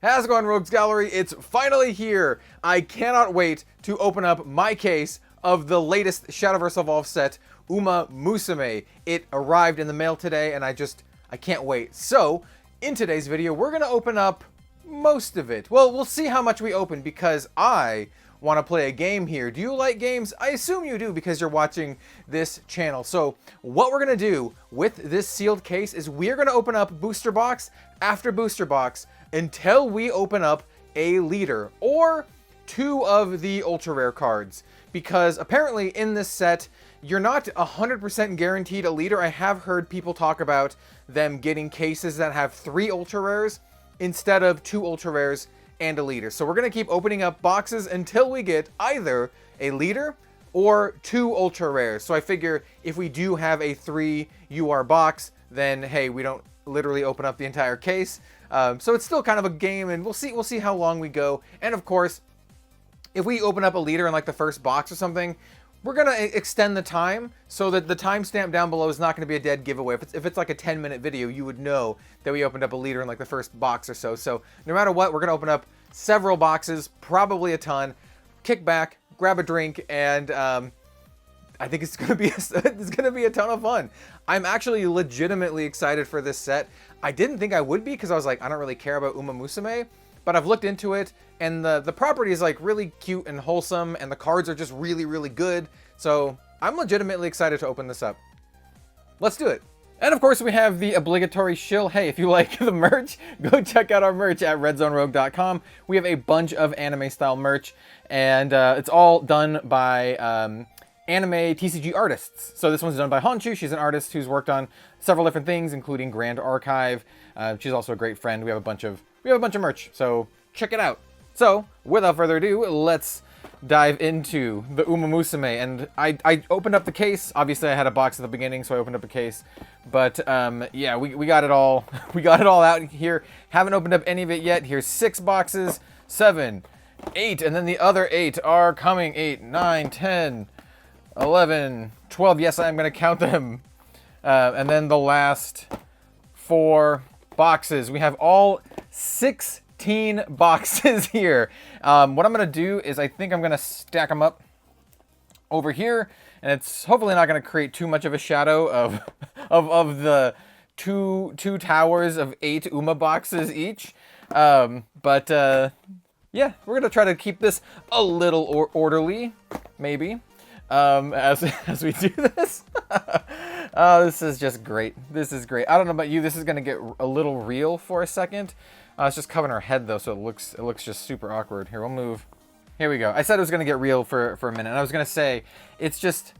How's it going, Rogues Gallery? It's finally here. I cannot wait to open up my case of the latest Shadowverse Evolve set, Umamusume. It arrived in the mail today, and I can't wait. So, in today's video, we're gonna open up most of it. Well, we'll see how much we open, because I want to play a game here. Do you like games? I assume you do, because you're watching this channel. So what we're going to do with this sealed case is we're going to open up booster box after booster box until we open up a leader or two of the ultra rare cards, because apparently in this set you're not 100% guaranteed a leader. I have heard people talk about them getting cases that have 3 ultra rares instead of 2 ultra rares and a leader. So we're going to keep opening up boxes until we get either a leader or 2 ultra rares. So I figure if we do have a 3 UR box, then hey, we don't literally open up the entire case. So it's still kind of a game, and we'll see how long we go. And of course, if we open up a leader in like the first box or something, we're going to extend the time so that the timestamp down below is not going to be a dead giveaway. If it's like a 10-minute video, you would know that we opened up a leader in like the first box or so. So no matter what, we're going to open up several boxes, probably a ton. Kick back, grab a drink, and I think it's going to be a ton of fun. I'm actually legitimately excited for this set. I didn't think I would be, because I was like, I don't really care about Umamusume. But I've looked into it, and the property is like really cute and wholesome, and the cards are just really, really good. So I'm legitimately excited to open this up. Let's do it. And of course, we have the obligatory shill. Hey, if you like the merch, go check out our merch at redzonerogue.com. We have a bunch of anime style merch, and it's all done by anime TCG artists. So this one's done by Honshu. She's an artist who's worked on several different things, including Grand Archive. She's also a great friend. We have a bunch of merch, so check it out. So without further ado, let's dive into the Umamusume. And I opened up the case. Obviously I had a box at the beginning, so I opened up a case, but yeah, we got it all we got it all out here. Haven't opened up any of it yet. Here's 6 boxes, 7, 8, and then the other 8 are coming. 8, 9, 10, 11, 12. Yes, I'm gonna count them. And then the last 4 boxes. We have all 16 boxes here. What I'm gonna do is I think I'm gonna stack them up over here, and it's hopefully not gonna create too much of a shadow of the two towers of 8 Uma boxes each. But yeah, we're gonna try to keep this a little orderly, maybe, as we do this. Oh, this is just great. This is great. I don't know about you. This is gonna get a little real for a second. It's just covering our head though, so it looks just super awkward. Here, we'll move. Here we go. I said it was gonna get real for a minute, and I was gonna say it's just,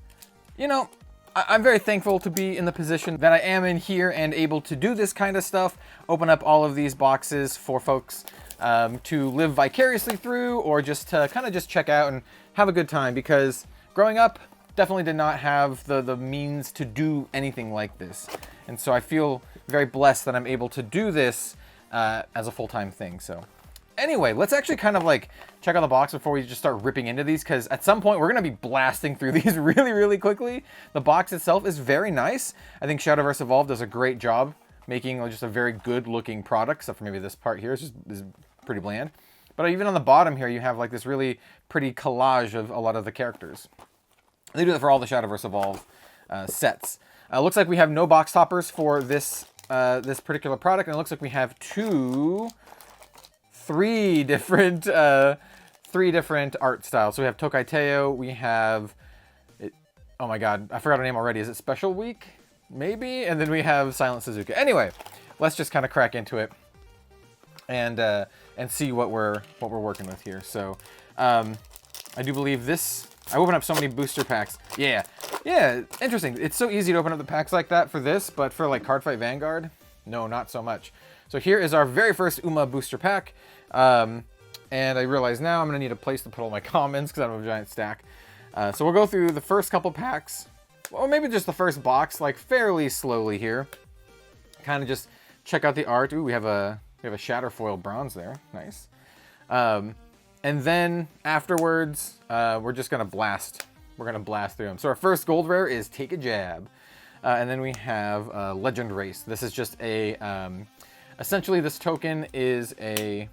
you know, I'm very thankful to be in the position that I am in here and able to do this kind of stuff. Open up all of these boxes for folks to live vicariously through, or just to kind of just check out and have a good time, because growing up, definitely did not have the means to do anything like this. And so I feel very blessed that I'm able to do this as a full-time thing. So anyway, let's actually kind of like check out the box before we just start ripping into these, because at some point we're going to be blasting through these really, really quickly. The box itself is very nice. I think Shadowverse Evolve does a great job making just a very good looking product, except for maybe this part here is pretty bland. But even on the bottom here, you have like this really pretty collage of a lot of the characters. They do that for all the Shadowverse Evolve sets. Looks like we have no box toppers for this this particular product, and it looks like we have 3 different art styles. So we have Tokai Teo, we have, oh my god, I forgot her name already. Is it Special Week? Maybe? And then we have Silent Suzuka. Anyway, let's just kind of crack into it and see what we're working with here. So I do believe this. I open up so many booster packs. Yeah, interesting. It's so easy to open up the packs like that for this, but for like Cardfight Vanguard, no, not so much. So here is our very first Uma booster pack. And I realize now I'm gonna need a place to put all my commons, because I have a giant stack. So we'll go through the first couple packs, or maybe just the first box, like fairly slowly here. Kind of just check out the art. Ooh, we have a Shatterfoil bronze there. Nice. And then afterwards, we're just gonna blast. We're gonna blast through them. So our first gold rare is Take a Jab, and then we have Legend Race. This is just a essentially this token is a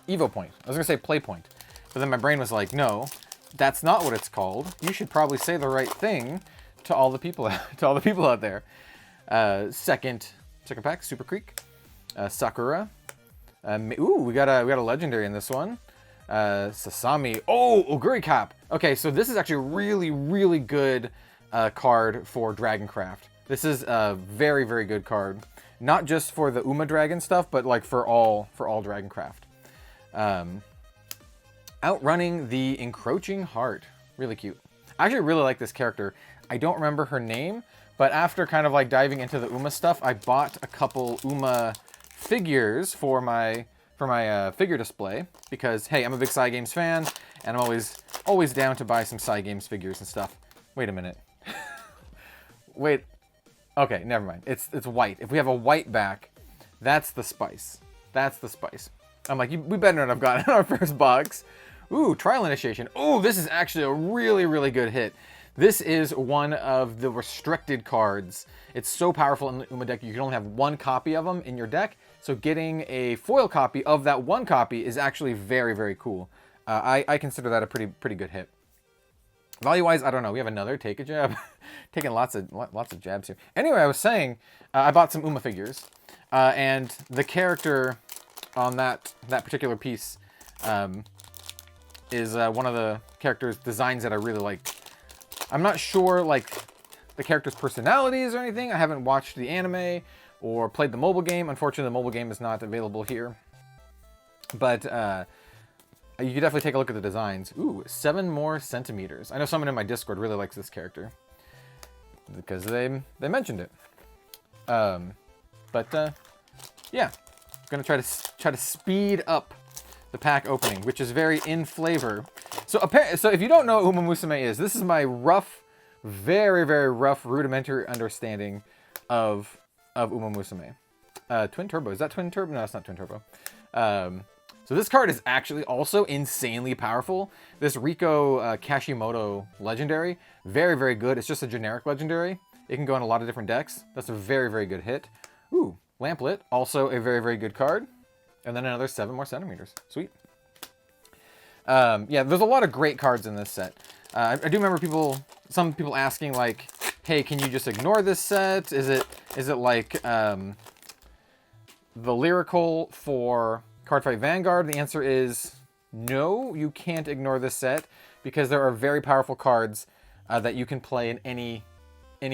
Evo point. I was gonna say play point, but then my brain was like, no, that's not what it's called. You should probably say the right thing to all the people out there. Second pack, Super Creek, Sakura. Ooh, we got a legendary in this one. Sasami. Oh, Oguri Cap. Okay, so this is actually a really, really good card for Dragoncraft. This is a very, very good card. Not just for the Uma Dragon stuff, but like for all Dragoncraft. Outrunning the Encroaching Heart. Really cute. I actually really like this character. I don't remember her name, but after kind of like diving into the Uma stuff, I bought a couple Uma figures for my figure display because, hey, I'm a big Cygames fan, and I'm always down to buy some Cygames figures and stuff. Wait a minute. Wait. Okay, never mind. It's white. If we have a white back, that's the spice. That's the spice. I'm like, we better not have gotten our first box. Ooh, Trial Initiation. Ooh, this is actually a really, really good hit. This is one of the restricted cards. It's so powerful in the Uma deck, you can only have one copy of them in your deck. So getting a foil copy of that one copy is actually very, very cool. I consider that a pretty good hit. Value-wise, I don't know. We have another Take a Jab. Taking lots of jabs here. Anyway, I was saying, I bought some Uma figures. And the character on that particular piece is one of the character's designs that I really like. I'm not sure, like, the character's personalities or anything. I haven't watched the anime or played the mobile game. Unfortunately, the mobile game is not available here. But you could definitely take a look at the designs. Ooh, 7 more centimeters. I know someone in my Discord really likes this character because they mentioned it. Yeah, I'm gonna try to speed up the pack opening, which is very in flavor. So if you don't know what Umamusume is, this is my rough, very, very rough, rudimentary understanding of Umamusume. Twin Turbo. Is that Twin Turbo? No, it's not Twin Turbo. So this card is actually also insanely powerful. This Riko Kashimoto legendary, very, very good. It's just a generic legendary. It can go in a lot of different decks. That's a very, very good hit. Ooh, Lamplit, also a very, very good card. And then another 7 more centimeters. Sweet. Yeah, there's a lot of great cards in this set. I do remember some people asking like, hey, can you just ignore this set? Is it like the lyrical for Cardfight Vanguard? The answer is no, you can't ignore this set because there are very powerful cards that you can play in any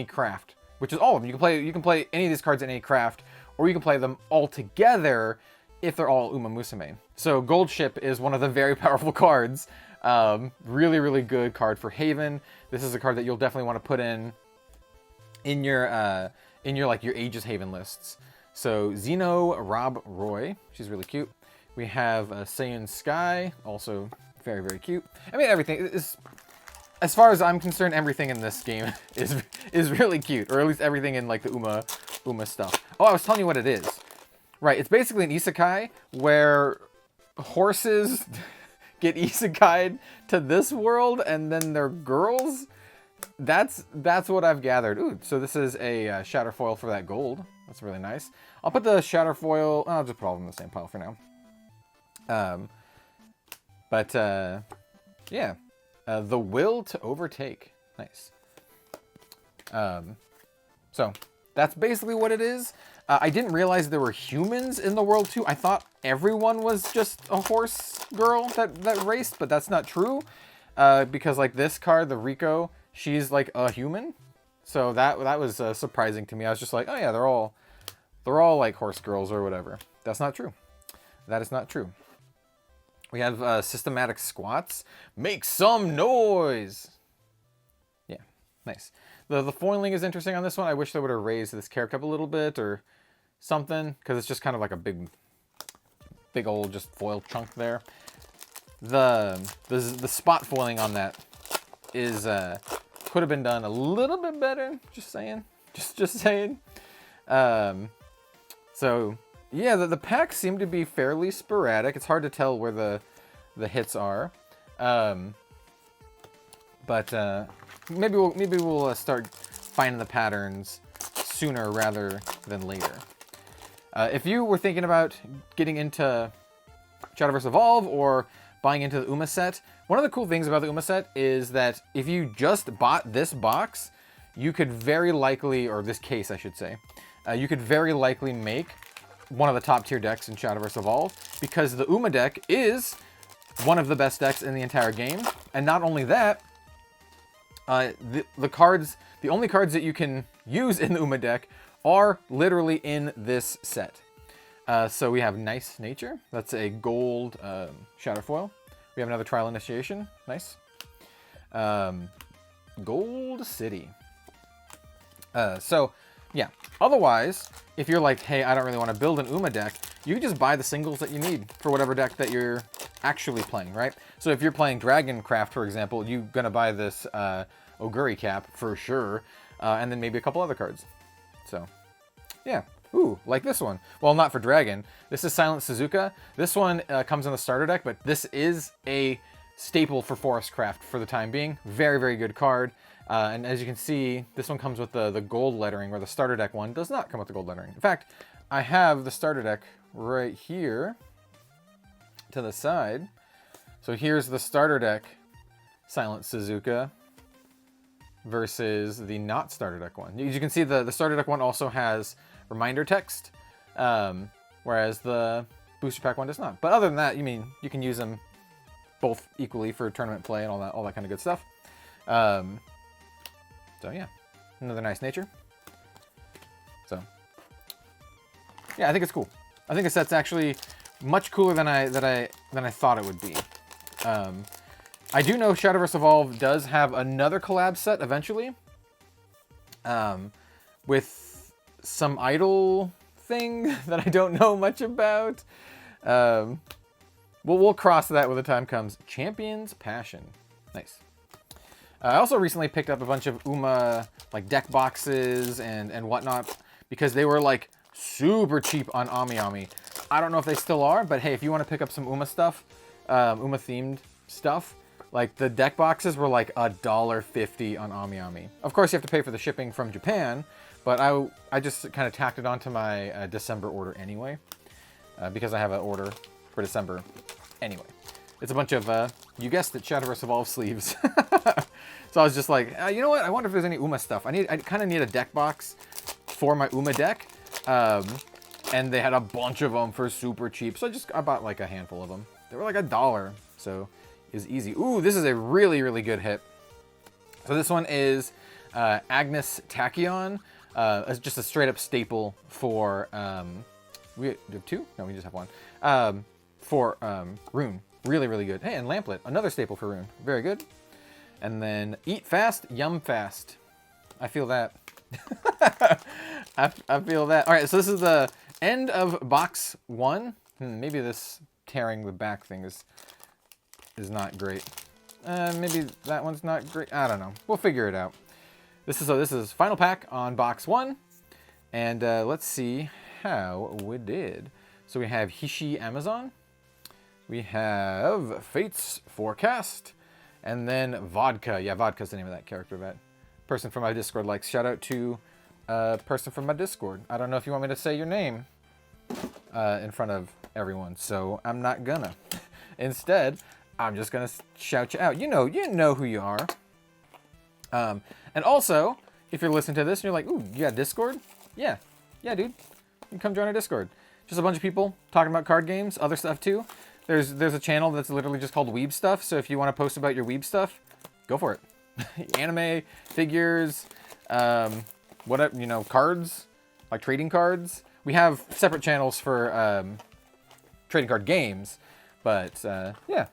craft, which is all of them. You can play any of these cards in any craft, or you can play them all together if they're all Umamusume. So Gold Ship is one of the very powerful cards. Really, really good card for Haven. This is a card that you'll definitely want to put in your like your Aegis Haven lists. So Zeno Rob Roy, she's really cute. We have Saiyan Sky, also very, very cute. I mean, everything is, as far as I'm concerned, everything in this game is really cute, or at least everything in like the Uma stuff. Oh, I was telling you what it is. Right, it's basically an isekai where horses get isekai'd to this world and then they're girls. That's what I've gathered. Ooh, so this is a shatter foil for that gold. That's really nice. I'll put the shatter foil, I'll just put all of them in the same pile for now. Yeah. The Will to Overtake. Nice. So that's basically what it is. I didn't realize there were humans in the world too. I thought everyone was just a horse girl that raced, but that's not true. Because like this card, the Riko, she's like a human. So that was surprising to me. I was just like, oh yeah, they're all like horse girls or whatever. That's not true. That is not true. We have systematic squats. Make some noise. Yeah, nice. The foiling is interesting on this one. I wish they would have raised this character up a little bit or something, because it's just kind of like a big old just foil chunk there. The spot foiling on that is could have been done a little bit better. Just saying. Just saying. So yeah, the packs seem to be fairly sporadic. It's hard to tell where the hits are. Maybe we'll start finding the patterns sooner rather than later. If you were thinking about getting into Shadowverse Evolve or buying into the Uma set, one of the cool things about the Uma set is that if you just bought this box, you could very likely, or this case I should say, you could very likely make one of the top tier decks in Shadowverse Evolve, because the Uma deck is one of the best decks in the entire game. And not only that, the only cards that you can use in the Uma deck are literally in this set. So we have Nice Nature. That's a gold shadow foil. We have another Trial Initiation. Nice. Gold City. So, yeah. Otherwise, if you're like, hey, I don't really want to build an Uma deck, you can just buy the singles that you need for whatever deck that you're actually playing, right? So if you're playing Dragoncraft, for example, you're going to buy this Oguri cap for sure, and then maybe a couple other cards. So, yeah. Ooh, like this one. Well, not for Dragon. This is Silent Suzuka. This one comes in the starter deck, but this is a staple for Forestcraft for the time being. Very, very good card. And as you can see, this one comes with the gold lettering, where the starter deck one does not come with the gold lettering. In fact, I have the starter deck right here to the side. So here's the starter deck Silent Suzuka versus the not starter deck one. As you can see, the starter deck one also has reminder text, whereas the booster pack one does not. But other than that, you can use them both equally for tournament play and all that kind of good stuff. So yeah, another Nice Nature. So yeah, I think it's cool. I think the set's actually much cooler than I thought it would be. I do know Shadowverse Evolve does have another collab set eventually, with some idol thing that I don't know much about. We'll cross that when the time comes. Champion's Passion. Nice. I also recently picked up a bunch of Uma like deck boxes and whatnot, because they were like super cheap on AmiAmi. I don't know if they still are, but hey, if you want to pick up some Uma stuff, Uma themed stuff, like the deck boxes were like $1.50 on AmiAmi. Of course, you have to pay for the shipping from Japan, but I just kind of tacked it onto my December order anyway, because I have an order for December anyway. It's a bunch of, you guessed it, Shadowverse Evolve sleeves. So I was just like, you know what? I wonder if there's any Uma stuff. I kind of need a deck box for my Uma deck. And they had a bunch of them for super cheap. So I bought like a handful of them. They were like $1. So it was easy. Ooh, this is a really, really good hit. So this one is Agnes Tachyon. It's just a straight up staple for, we have two? No, we just have one. For Rune. Really, really good. Hey, and Lamplet, another staple for Rune. Very good. And then Eat Fast, Yum Fast. I feel that. I feel that. All right, so this is the end of box one. Maybe this tearing the back thing is not great. Maybe that one's not great. I don't know. We'll figure it out. This is final pack on box one. And let's see how we did. So we have Hishi Amazon. We have Fate's Forecast, and then Vodka. Yeah, Vodka's the name of that character that person from my Discord likes. Shout out to a person from my Discord. I don't know if you want me to say your name in front of everyone, so I'm not gonna. Instead, I'm just gonna shout you out. You know who you are. And also, if you're listening to this and you're like, ooh, you got Discord? Yeah, dude. You can come join our Discord. Just a bunch of people talking about card games, other stuff too. There's a channel that's literally just called Weeb Stuff, so if you want to post about your Weeb stuff, go for it. Anime, figures, cards, like trading cards. We have separate channels for trading card games, but yeah,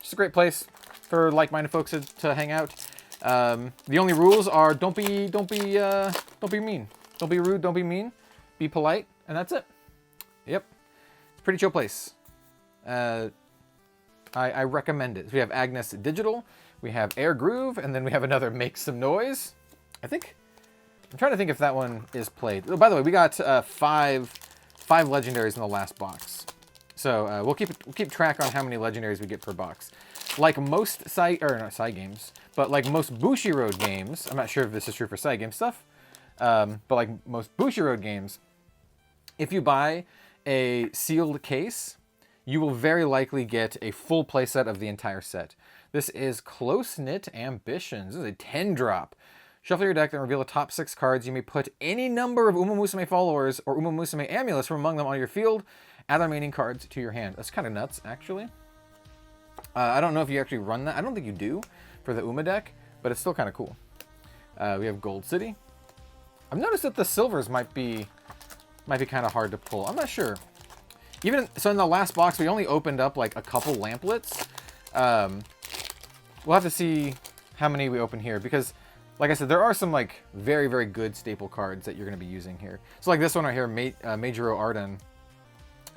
just a great place for like-minded folks to hang out. The only rules are don't be mean, don't be rude, don't be mean, be polite, and that's it. Yep, it's a pretty chill place. I recommend it. We have Agnes Digital, we have Air Groove, and then we have another Make Some Noise. I'm trying to think if that one is played. Oh, by the way, we got five legendaries in the last box. So we'll keep track on how many legendaries we get per box. Like most not side games, but like most Bushiroad games, I'm not sure if this is true for side game stuff, but like most Bushiroad games, if you buy a sealed case, you will very likely get a full playset of the entire set. This is Close-Knit Ambitions. This is a 10-drop. Shuffle your deck and reveal the top 6 cards. You may put any number of Umamusume followers or Umamusume amulets from among them on your field. Add the remaining cards to your hand. That's kind of nuts, actually. I don't know if you actually run that. I don't think you do for the Uma deck, but it's still kind of cool. We have Gold City. I've noticed that the silvers might be kind of hard to pull. I'm not sure. So in the last box, we only opened up like a couple lamplets. We'll have to see how many we open here because, like I said, there are some like very, very good staple cards that you're going to be using here. So like this one right here, Majuro Arden.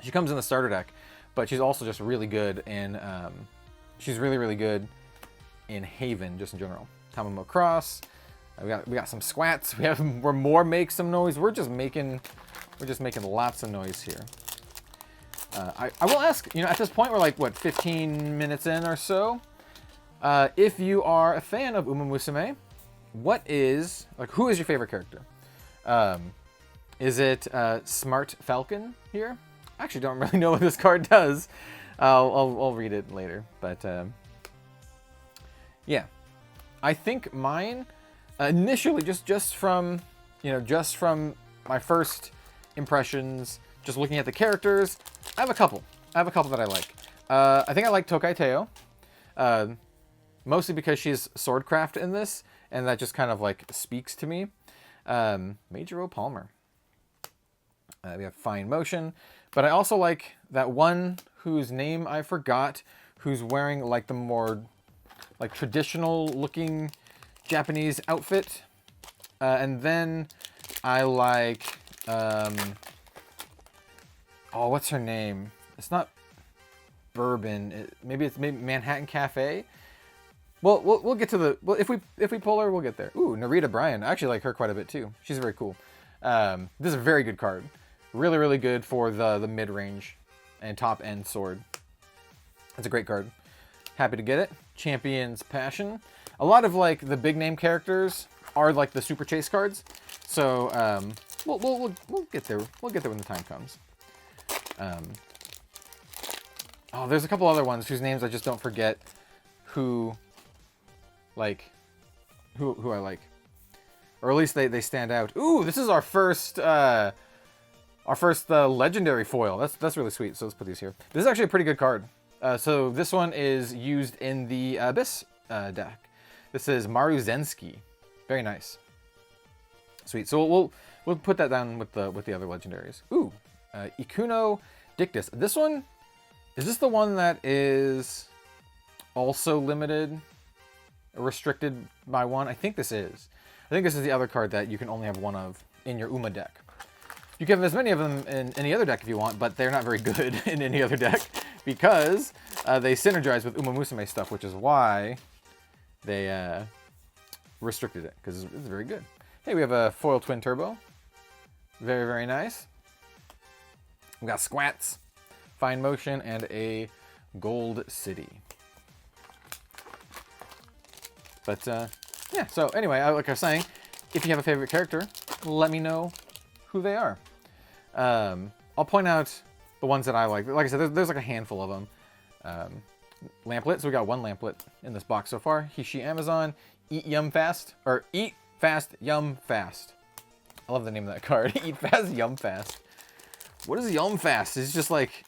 She comes in the starter deck, but she's also just really good in, she's really, really good in Haven, just in general. Tamamo Cross. We got some squats. We're more make some noise. We're just making lots of noise here. I will ask, at this point we're like, what, 15 minutes in or so? If you are a fan of Umamusume, who is your favorite character? Is it Smart Falcon here? I actually don't really know what this card does. I'll read it later, but yeah. I think mine, initially, just from my first impressions, just looking at the characters, I have a couple that I like. I think I like Tokai Teo, mostly because she's swordcraft in this, and that just kind of like speaks to me. Majuro Palmer. We have Fine Motion, but I also like that one whose name I forgot, who's wearing like the more like traditional looking Japanese outfit. And then I like, what's her name? It's not Bourbon. Maybe it's Manhattan Cafe. Well, we'll get to the, if we pull her, we'll get there. Ooh, Narita Bryan. I actually like her quite a bit too. She's very cool. This is a very good card. Really, really good for the mid-range and top-end sword. It's a great card. Happy to get it. Champion's Passion. A lot of like the big name characters are like the super chase cards. So we'll get there. We'll get there when the time comes. There's a couple other ones whose names I just don't forget. Who I like, or at least they stand out. Ooh, this is our first legendary foil. That's really sweet. So let's put these here. This is actually a pretty good card. So this one is used in the Abyss deck. This is Maru Zensky. Very nice. Sweet. So we'll put that down with the other legendaries. Ooh, Ikuno Dictus. This one, is this the one that is also limited, restricted by one? I think this is. I think this is the other card that you can only have one of in your Uma deck. You can have as many of them in any other deck if you want, but they're not very good in any other deck because they synergize with Umamusume stuff, which is why they restricted it, because it's very good. Hey, we have a foil Twin Turbo. Very, very nice. We got Squats, Fine Motion, and a Gold City. But yeah, so anyway, like I was saying, if you have a favorite character, let me know who they are. I'll point out the ones that I like. Like I said, there's like a handful of them. Lamplet, so we got one lamplet in this box so far. Hishi Amazon, Eat Fast, Yum Fast. I love the name of that card. Eat Fast, Yum Fast. What is Yum Fast? It's just like,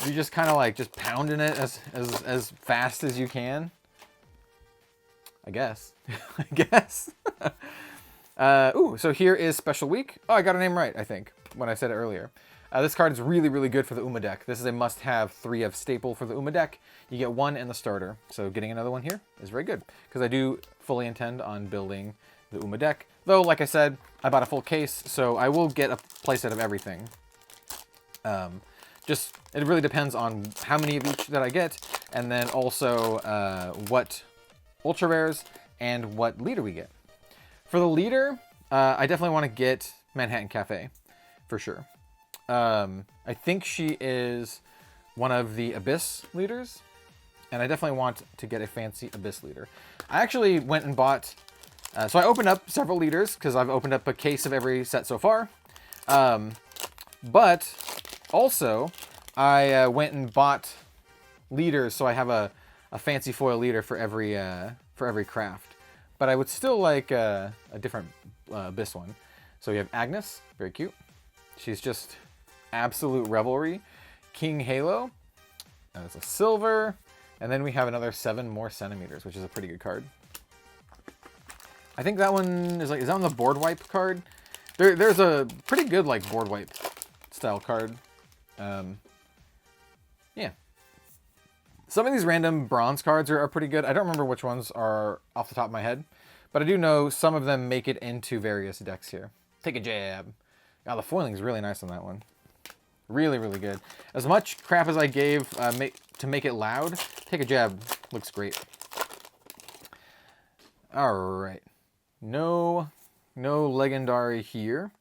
you're just kind of like just pounding it as fast as you can. I guess. I guess. Ooh, so here is Special Week. Oh, I got a name right, I think, when I said it earlier. This card is really, really good for the Uma deck. This is a must-have 3 of staple for the Uma deck. You get 1 in the starter, so getting another one here is very good, because I do fully intend on building the Uma deck. Though, like I said, I bought a full case, so I will get a playset of everything. It really depends on how many of each that I get, and then also what ultra rares and what leader we get. For the leader, I definitely want to get Manhattan Cafe, for sure. I think she is one of the Abyss leaders, and I definitely want to get a fancy Abyss leader. I actually went and bought, so I opened up several leaders, because I've opened up a case of every set so far. But also, I went and bought leaders, so I have a fancy foil leader for every craft. But I would still like a different Abyss one. So we have Agnes, very cute. She's just absolute revelry. King Halo, it's a silver. And then we have another 7 more centimeters, which is a pretty good card. I think that one is that one the board wipe card? There's a pretty good like board wipe style card. Yeah. Some of these random bronze cards are pretty good. I don't remember which ones are off the top of my head, but I do know some of them make it into various decks here. Take a jab. Oh, the foiling is really nice on that one. Really, really good. As much crap as I gave to make it loud, take a jab. Looks great. All right. No legendary here.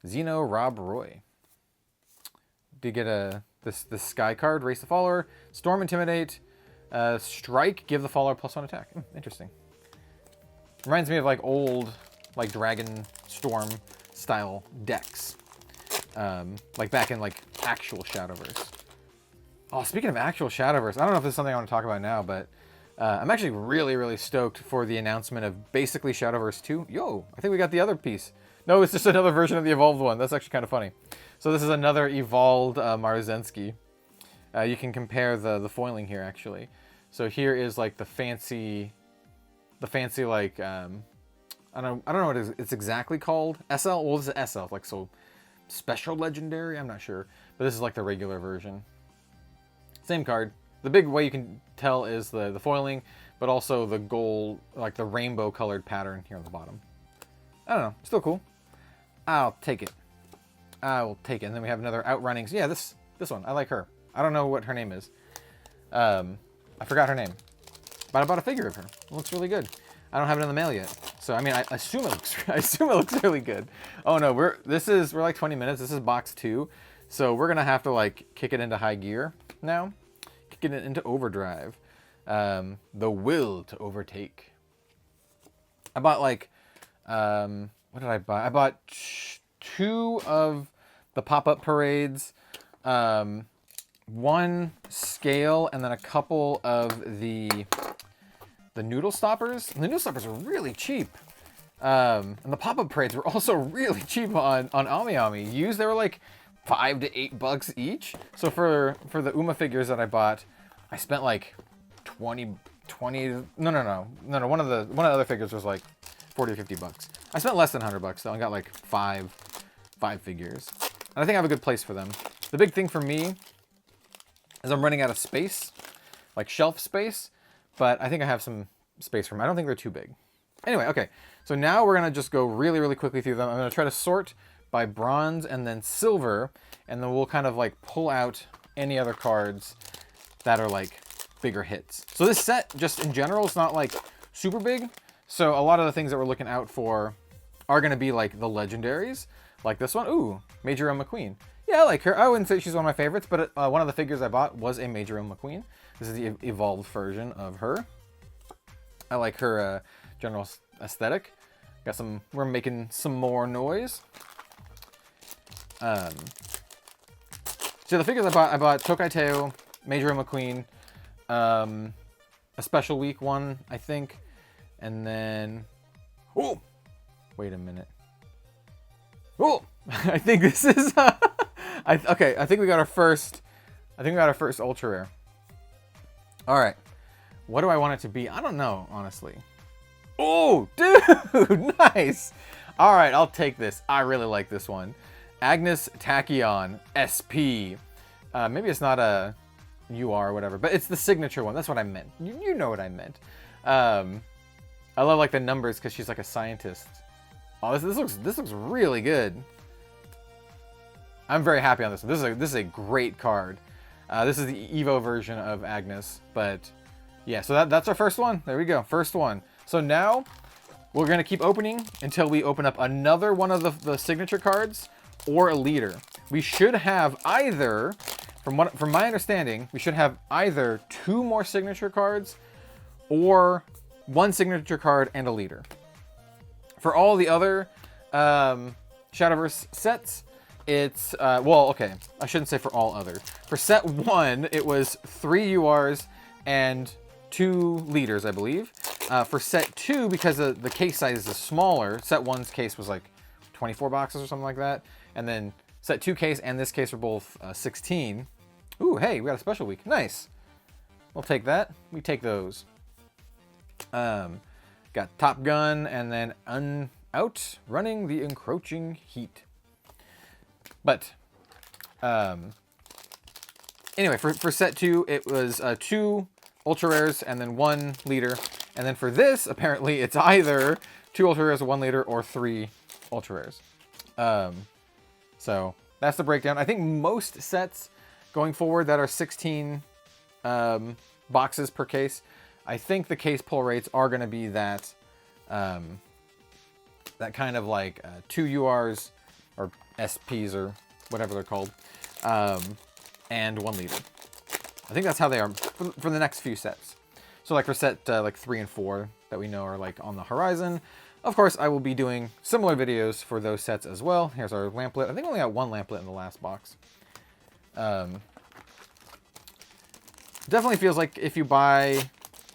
Xeno Rob Roy. Did get this sky card, Race the Follower, Storm Intimidate, Strike, give the follower +1 attack. Interesting. Reminds me of like old like Dragon Storm style decks. Like back in like actual Shadowverse. Oh, speaking of actual Shadowverse, I don't know if this is something I want to talk about now, but I'm actually really, really stoked for the announcement of basically Shadowverse 2. Yo, I think we got the other piece. No, it's just another version of the evolved one. That's actually kind of funny. So this is another evolved Marzensky. You can compare the foiling here actually. So here is like the fancy like I don't know what it's exactly called. SL. Well, this is SL, like so special legendary. I'm not sure, but this is like the regular version. Same card. The big way you can tell is the foiling, but also the gold, like the rainbow colored pattern here on the bottom. I don't know. Still cool. I'll take it. I will take it. And then we have another Outrunnings. Yeah, this one. I like her. I don't know what her name is. I forgot her name. But I bought a figure of her. It looks really good. I don't have it in the mail yet. So I mean I assume it looks really good. Oh no, we're like 20 minutes. This is box 2. So we're gonna have to like kick it into high gear now. Kick it into overdrive. The will to overtake. I bought like what did I buy? I bought 2 of the pop-up parades, 1 scale, and then a couple of the noodle stoppers. And the noodle stoppers are really cheap. And the pop-up parades were also really cheap on Ami. Used, they were like $5 to $8 each. So for the Uma figures that I bought, I spent like 20 no, one of the other figures was like 40 or 50 bucks. I spent less than 100 bucks though, and got like 5 figures. And I think I have a good place for them. The big thing for me is I'm running out of space, like shelf space, but I think I have some space for them. I don't think they're too big. Anyway, okay. So now we're gonna just go really, really quickly through them. I'm gonna try to sort by bronze and then silver, and then we'll kind of like pull out any other cards that are like bigger hits. So this set, just in general, is not like super big. So a lot of the things that we're looking out for are gonna be like the legendaries, like this one. Ooh, Major McQueen. Yeah, I like her. I wouldn't say she's one of my favorites, but one of the figures I bought was a Major McQueen. This is the evolved version of her. I like her general aesthetic. Got some. We're making some more noise. So the figures I bought Tokai Teo, Major McQueen, a special week one, I think, and then. Oh, wait a minute. Oh, I think this is. Okay, I think we got our first. I think we got our first ultra rare. All right, what do I want it to be? I don't know, honestly. Oh, dude, nice. All right, I'll take this. I really like this one. Agnes Tachyon SP. Maybe it's not a UR or whatever, but it's the signature one. That's what I meant. You know what I meant. I love like the numbers because she's like a scientist. Oh, this looks really good. I'm very happy on this one. This is a great card. This is the Evo version of Agnes, but yeah. So that's our first one. There we go, first one. So now we're gonna keep opening until we open up another one of the signature cards or a leader. We should have either, from my understanding, we should have either 2 more signature cards or 1 signature card and a leader. For all the other Shadowverse sets, it's, well, okay, I shouldn't say for all other. For set 1, it was 3 URs and 2 liters, I believe. For set 2, because the case size is smaller, set 1's case was like 24 boxes or something like that. And then set 2 case and this case were both 16. Ooh, hey, we got a special week. Nice. We'll take that. We take those. Got Top Gun and then Outrunning the Encroaching Heat. But, anyway, for set 2, it was 2 ultra rares and then 1 liter. And then for this, apparently, it's either 2 ultra rares, 1 liter, or 3 ultra rares. So that's the breakdown. I think most sets going forward that are 16 boxes per case, I think the case pull rates are going to be that that kind of like 2 URs or SPs or whatever they're called, and 1 liter. I think that's how they are for the next few sets. So like for set like 3 and 4 that we know are like on the horizon. Of course, I will be doing similar videos for those sets as well. Here's our lamplet. I think we only got 1 lamplet in the last box. Definitely feels like if you buy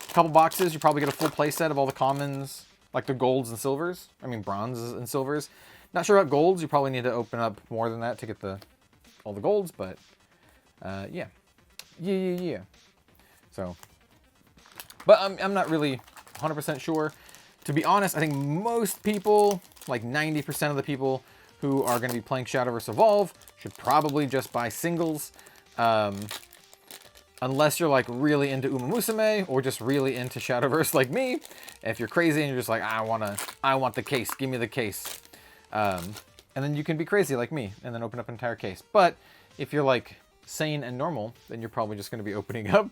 a couple boxes, you probably get a full play set of all the commons, like the golds and silvers. I mean, bronzes and silvers. Not sure about golds. You probably need to open up more than that to get all the golds, but yeah. Yeah. So, but I'm not really 100% sure. To be honest, I think most people, like 90% of the people who are going to be playing Shadowverse Evolve, should probably just buy singles. Unless you're like really into Umamusume or just really into Shadowverse like me. If you're crazy and you're just like, I want the case, give me the case. And then you can be crazy like me and then open up an entire case. But if you're like sane and normal, then you're probably just going to be opening up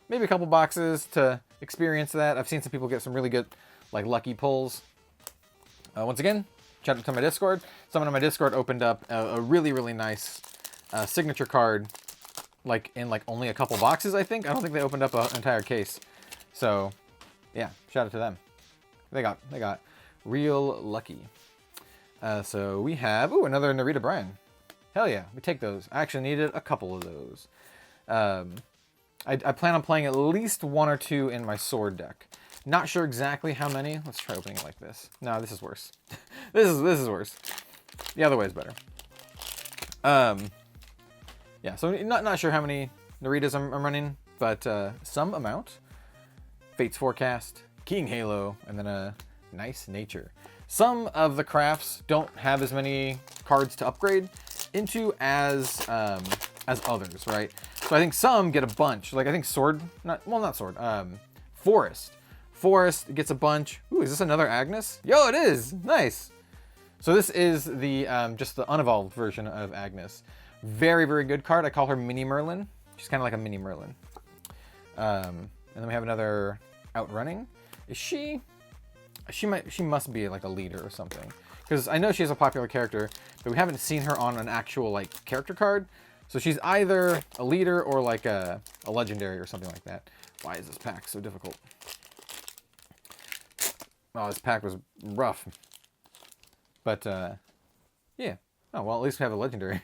maybe a couple boxes to experience that. I've seen some people get some really good like lucky pulls. Once again, shout out to my Discord. Someone on my Discord opened up a really, really nice signature card like in like only a couple boxes, I think. I don't think they opened up an entire case. So yeah, shout out to them. They got real lucky. So we have, ooh, another Narita Brian. Hell yeah, we take those. I actually needed a couple of those. I plan on playing at least 1 or 2 in my sword deck. Not sure exactly how many. Let's try opening it like this. No, this is worse. this is worse. The other way is better. Yeah, so not sure how many Naritas I'm running, but some amount. Fate's Forecast, King Halo, and then a Nice Nature. Some of the crafts don't have as many cards to upgrade into as others, right? So I think some get a bunch. Like I think Forest. Forest gets a bunch. Ooh, is this another Agnes? Yo, it is. Nice. So this is the just the unevolved version of Agnes. Very, very good card. I call her Mini Merlin. She's kind of like a Mini Merlin. And then we have another Outrunning. Is she? She must be like a leader or something. Because I know she's a popular character, but we haven't seen her on an actual like character card. So she's either a leader or like a legendary or something like that. Why is this pack so difficult? Oh, this pack was rough. But yeah. Oh well, at least we have a legendary.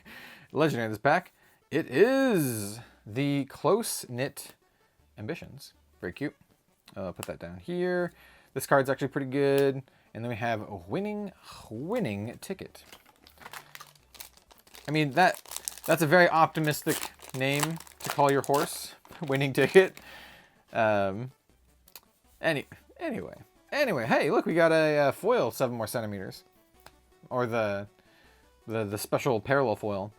Legendary in this pack. It is the Close Knit Ambitions. Very cute. Put that down here. This card's actually pretty good. And then we have a winning ticket. I mean, that's a very optimistic name to call your horse. Winning ticket. Anyway, hey, look, we got a foil 7 more centimeters. Or the special parallel foil.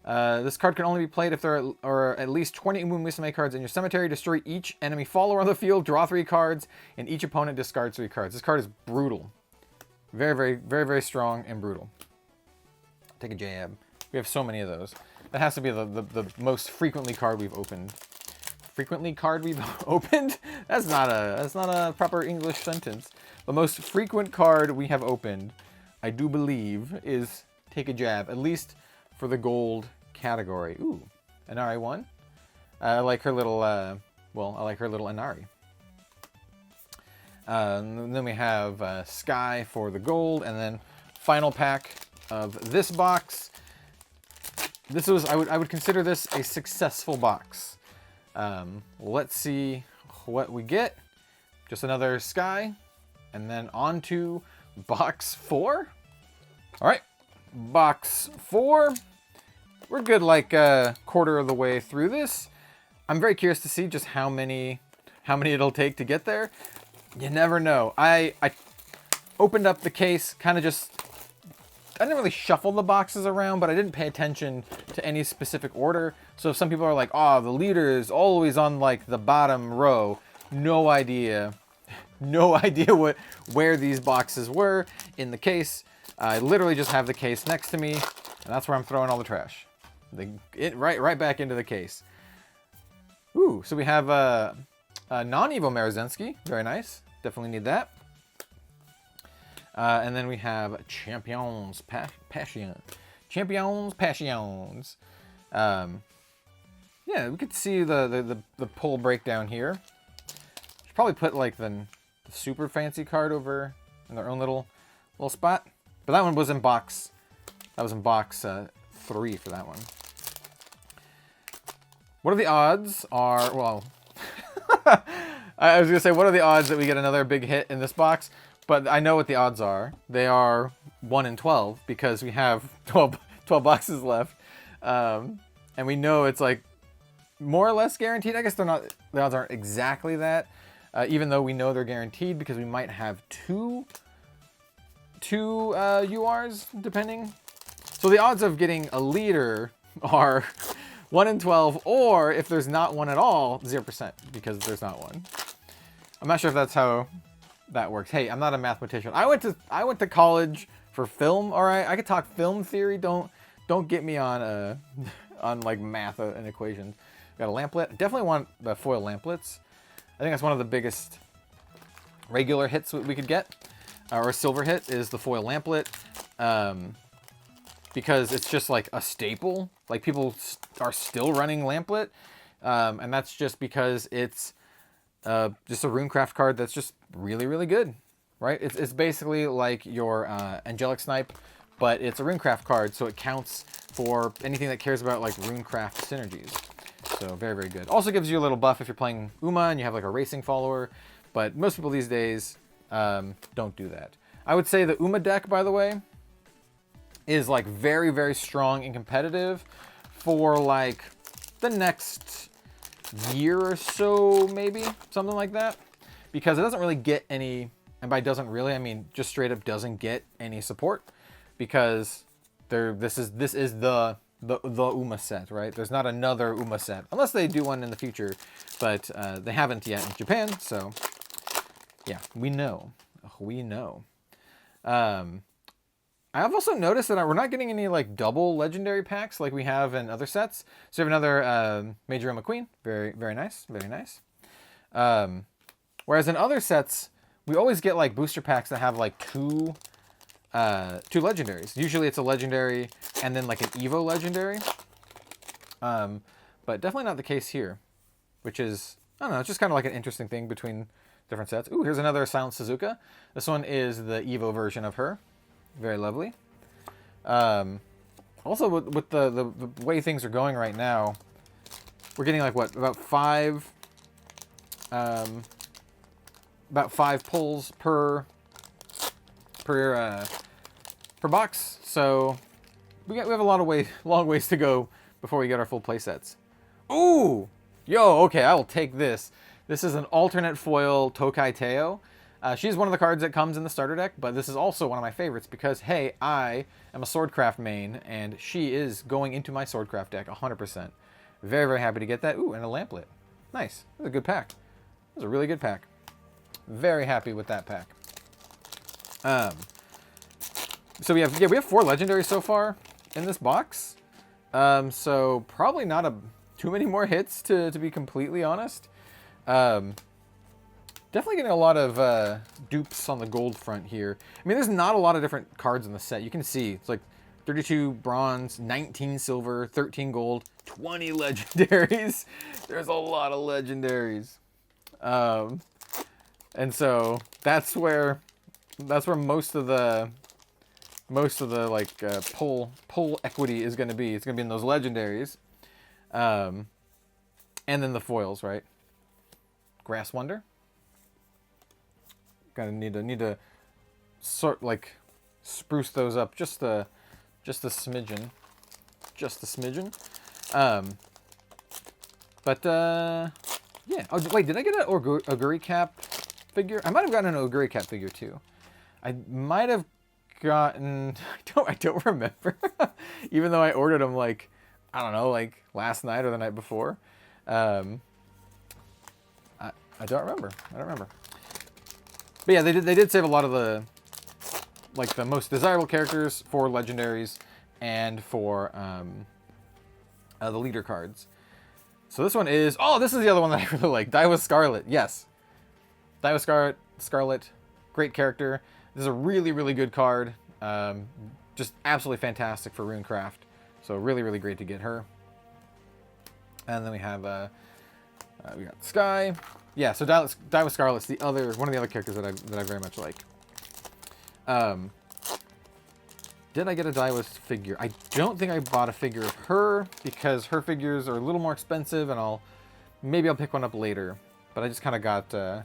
This card can only be played if there are at least 20 Umamusume cards in your cemetery. Destroy each enemy follower on the field, draw 3 cards, and each opponent discards 3 cards. This card is brutal. Very, very, very, very strong and brutal. Take a jab. We have so many of those. That has to be the most frequently card we've opened. Frequently card we've opened? That's not a proper English sentence. The most frequent card we have opened, I do believe, is Take a Jab. At least for the gold category. Ooh, Inari 1. I like her little, I like her little Inari. Then we have Sky for the gold, and then final pack of this box. this was, I would consider this a successful box. Let's see what we get. Just another Sky, and then on to box 4. All right, box 4. We're good, like a quarter of the way through this. I'm very curious to see just how many it'll take to get there. You never know. I opened up the case, kind of just, I didn't really shuffle the boxes around, but I didn't pay attention to any specific order. So if some people are like, oh, the leader is always on like the bottom row, no idea. No idea where these boxes were in the case. I literally just have the case next to me, and that's where I'm throwing all the trash. Right back into the case. Ooh, so we have a non-Evo Marozensky. Very nice. Definitely need that. And then we have Champions Passion. Champions Passions. Yeah, we could see the pull breakdown here. Should probably put like the super fancy card over in their own little spot. But that one was in box. That was in box 3 for that one. What are the odds? Well, I was gonna say, what are the odds that we get another big hit in this box? But I know what the odds are. They are 1 in 12 because we have 12 boxes left, and we know it's like more or less guaranteed. I guess they're not. The odds aren't exactly that, even though we know they're guaranteed because we might have two URs depending. So the odds of getting a leader are 1 in 12, or if there's not one at all, 0% because there's not one. I'm not sure if that's how that works. Hey, I'm not a mathematician. I went to college for film. All right, I could talk film theory. Don't get me on like math and equations. Got a lamplet. Definitely want the foil lamplets. I think that's one of the biggest regular hits we could get, or a silver hit is the foil lamplet, because it's just like a staple. Like people are still running lamplet, and that's just because it's just a runecraft card that's just really, really good, right? It's basically like your Angelic Snipe, but it's a runecraft card, so it counts for anything that cares about like runecraft synergies. So very, very good. Also gives you a little buff if you're playing Uma and you have like a racing follower, but most people these days don't do that. I would say the Uma deck, by the way, is like very, very strong and competitive for like the next year or so, maybe something like that, because it doesn't really get any, and by doesn't really I mean just straight up doesn't get any support, because this is the Uma set, right? There's not another Uma set unless they do one in the future, but they haven't yet in Japan. So yeah, we know. I've also noticed that we're not getting any like double legendary packs like we have in other sets. So we have another Major Oma Queen. Very, very nice. Very nice. Whereas in other sets, we always get like booster packs that have like two legendaries. Usually it's a legendary and then like an Evo legendary. But definitely not the case here, which is, I don't know, it's just kind of like an interesting thing between different sets. Ooh, here's another Silent Suzuka. This one is the Evo version of her. Very lovely. Also, with the way things are going right now, we're getting like what, about five pulls per box. So we have a long ways to go before we get our full play sets. Ooh, yo, okay, I will take this. This is an alternate foil Tokai Teo. She's one of the cards that comes in the starter deck, but this is also one of my favorites because, hey, I am a Swordcraft main, and she is going into my Swordcraft deck 100%. Very, very happy to get that. Ooh, and a Lamplet. Nice. That's a good pack. That's a really good pack. Very happy with that pack. So we have 4 legendaries so far in this box. So probably not too many more hits to be completely honest. Definitely getting a lot of dupes on the gold front here. I mean, there's not a lot of different cards in the set. You can see it's like 32 bronze, 19 silver, 13 gold, 20 legendaries. There's a lot of legendaries. And so that's where most of the most of the like pull equity is going to be. It's going to be in those legendaries, and then the foils, right? Grass Wonder. Gonna need to sort like spruce those up just a smidgen, yeah. Oh wait, did I get an Oguri Cap figure? I might have gotten an Oguri Cap figure too. I might have gotten. I don't remember. Even though I ordered them like, I don't know, like last night or the night before. I don't remember. But yeah, they did save a lot of the like the most desirable characters for legendaries and for the leader cards. So this one is, oh, this is the other one that I really like. Daiwa Scarlet, yes. Daiwa Scarlet, great character. This is a really, really good card. Just absolutely fantastic for Runecraft. So really, really great to get her. And then we have, we got Sky. Yeah, so Daiwa Scarlet's one of the other characters that I very much like. Did I get a Daiwa figure? I don't think I bought a figure of her because her figures are a little more expensive, and maybe I'll pick one up later. But I just kind of got a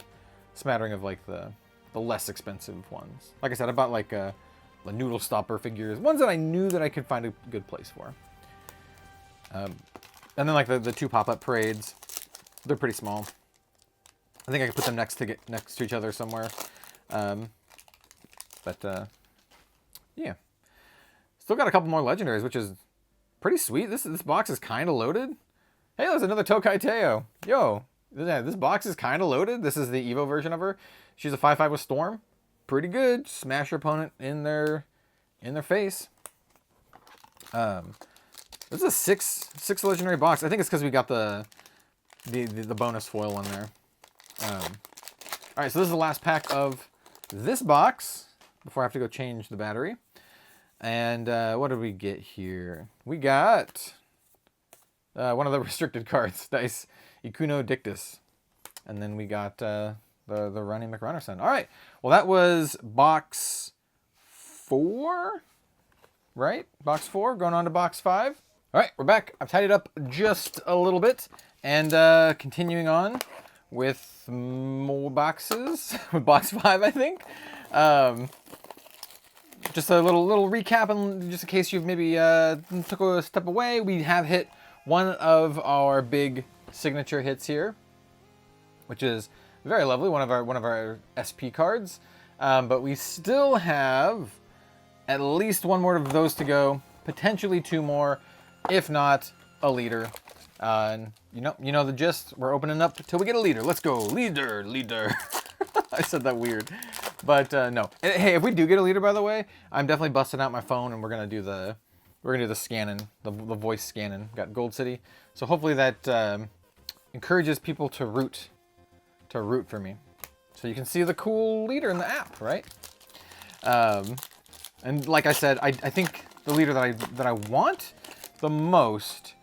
smattering of like the less expensive ones. Like I said, I bought like the Noodle Stopper figures, ones that I knew that I could find a good place for. And then like the two pop-up parades, they're pretty small. I think I could put them next to each other somewhere. Yeah. Still got a couple more legendaries, which is pretty sweet. This box is kind of loaded. Hey, there's another Tokai Teo. Yo, yeah, this box is kind of loaded. This is the Evo version of her. She's a 5/5 with Storm. Pretty good. Smash your opponent in their face. This is a six legendary box. I think it's because we got the bonus foil one there. All right, so this is the last pack of this box before I have to go change the battery. And what did we get here? We got one of the restricted cards. Nice. Ikuno Dictus. And then we got the Ronnie McRunnerson. All right. Well, that was box 4, right? Box 4, going on to box 5. All right, we're back. I've tidied up just a little bit. And continuing on with more boxes. With box 5, I think. Just a little recap, and just in case you've maybe took a step away, we have hit one of our big signature hits here, which is very lovely. One of our SP cards, but we still have at least one more of those to go, potentially 2 more, if not a leader. And you know the gist. We're opening up till we get a leader. Let's go, leader. I said that weird. But no. And, hey, if we do get a leader, by the way, I'm definitely busting out my phone and we're gonna do the scanning, the voice scanning. Got Gold City, so hopefully that encourages people to root for me, so you can see the cool leader in the app, right? And like I said, I think the leader that I want the most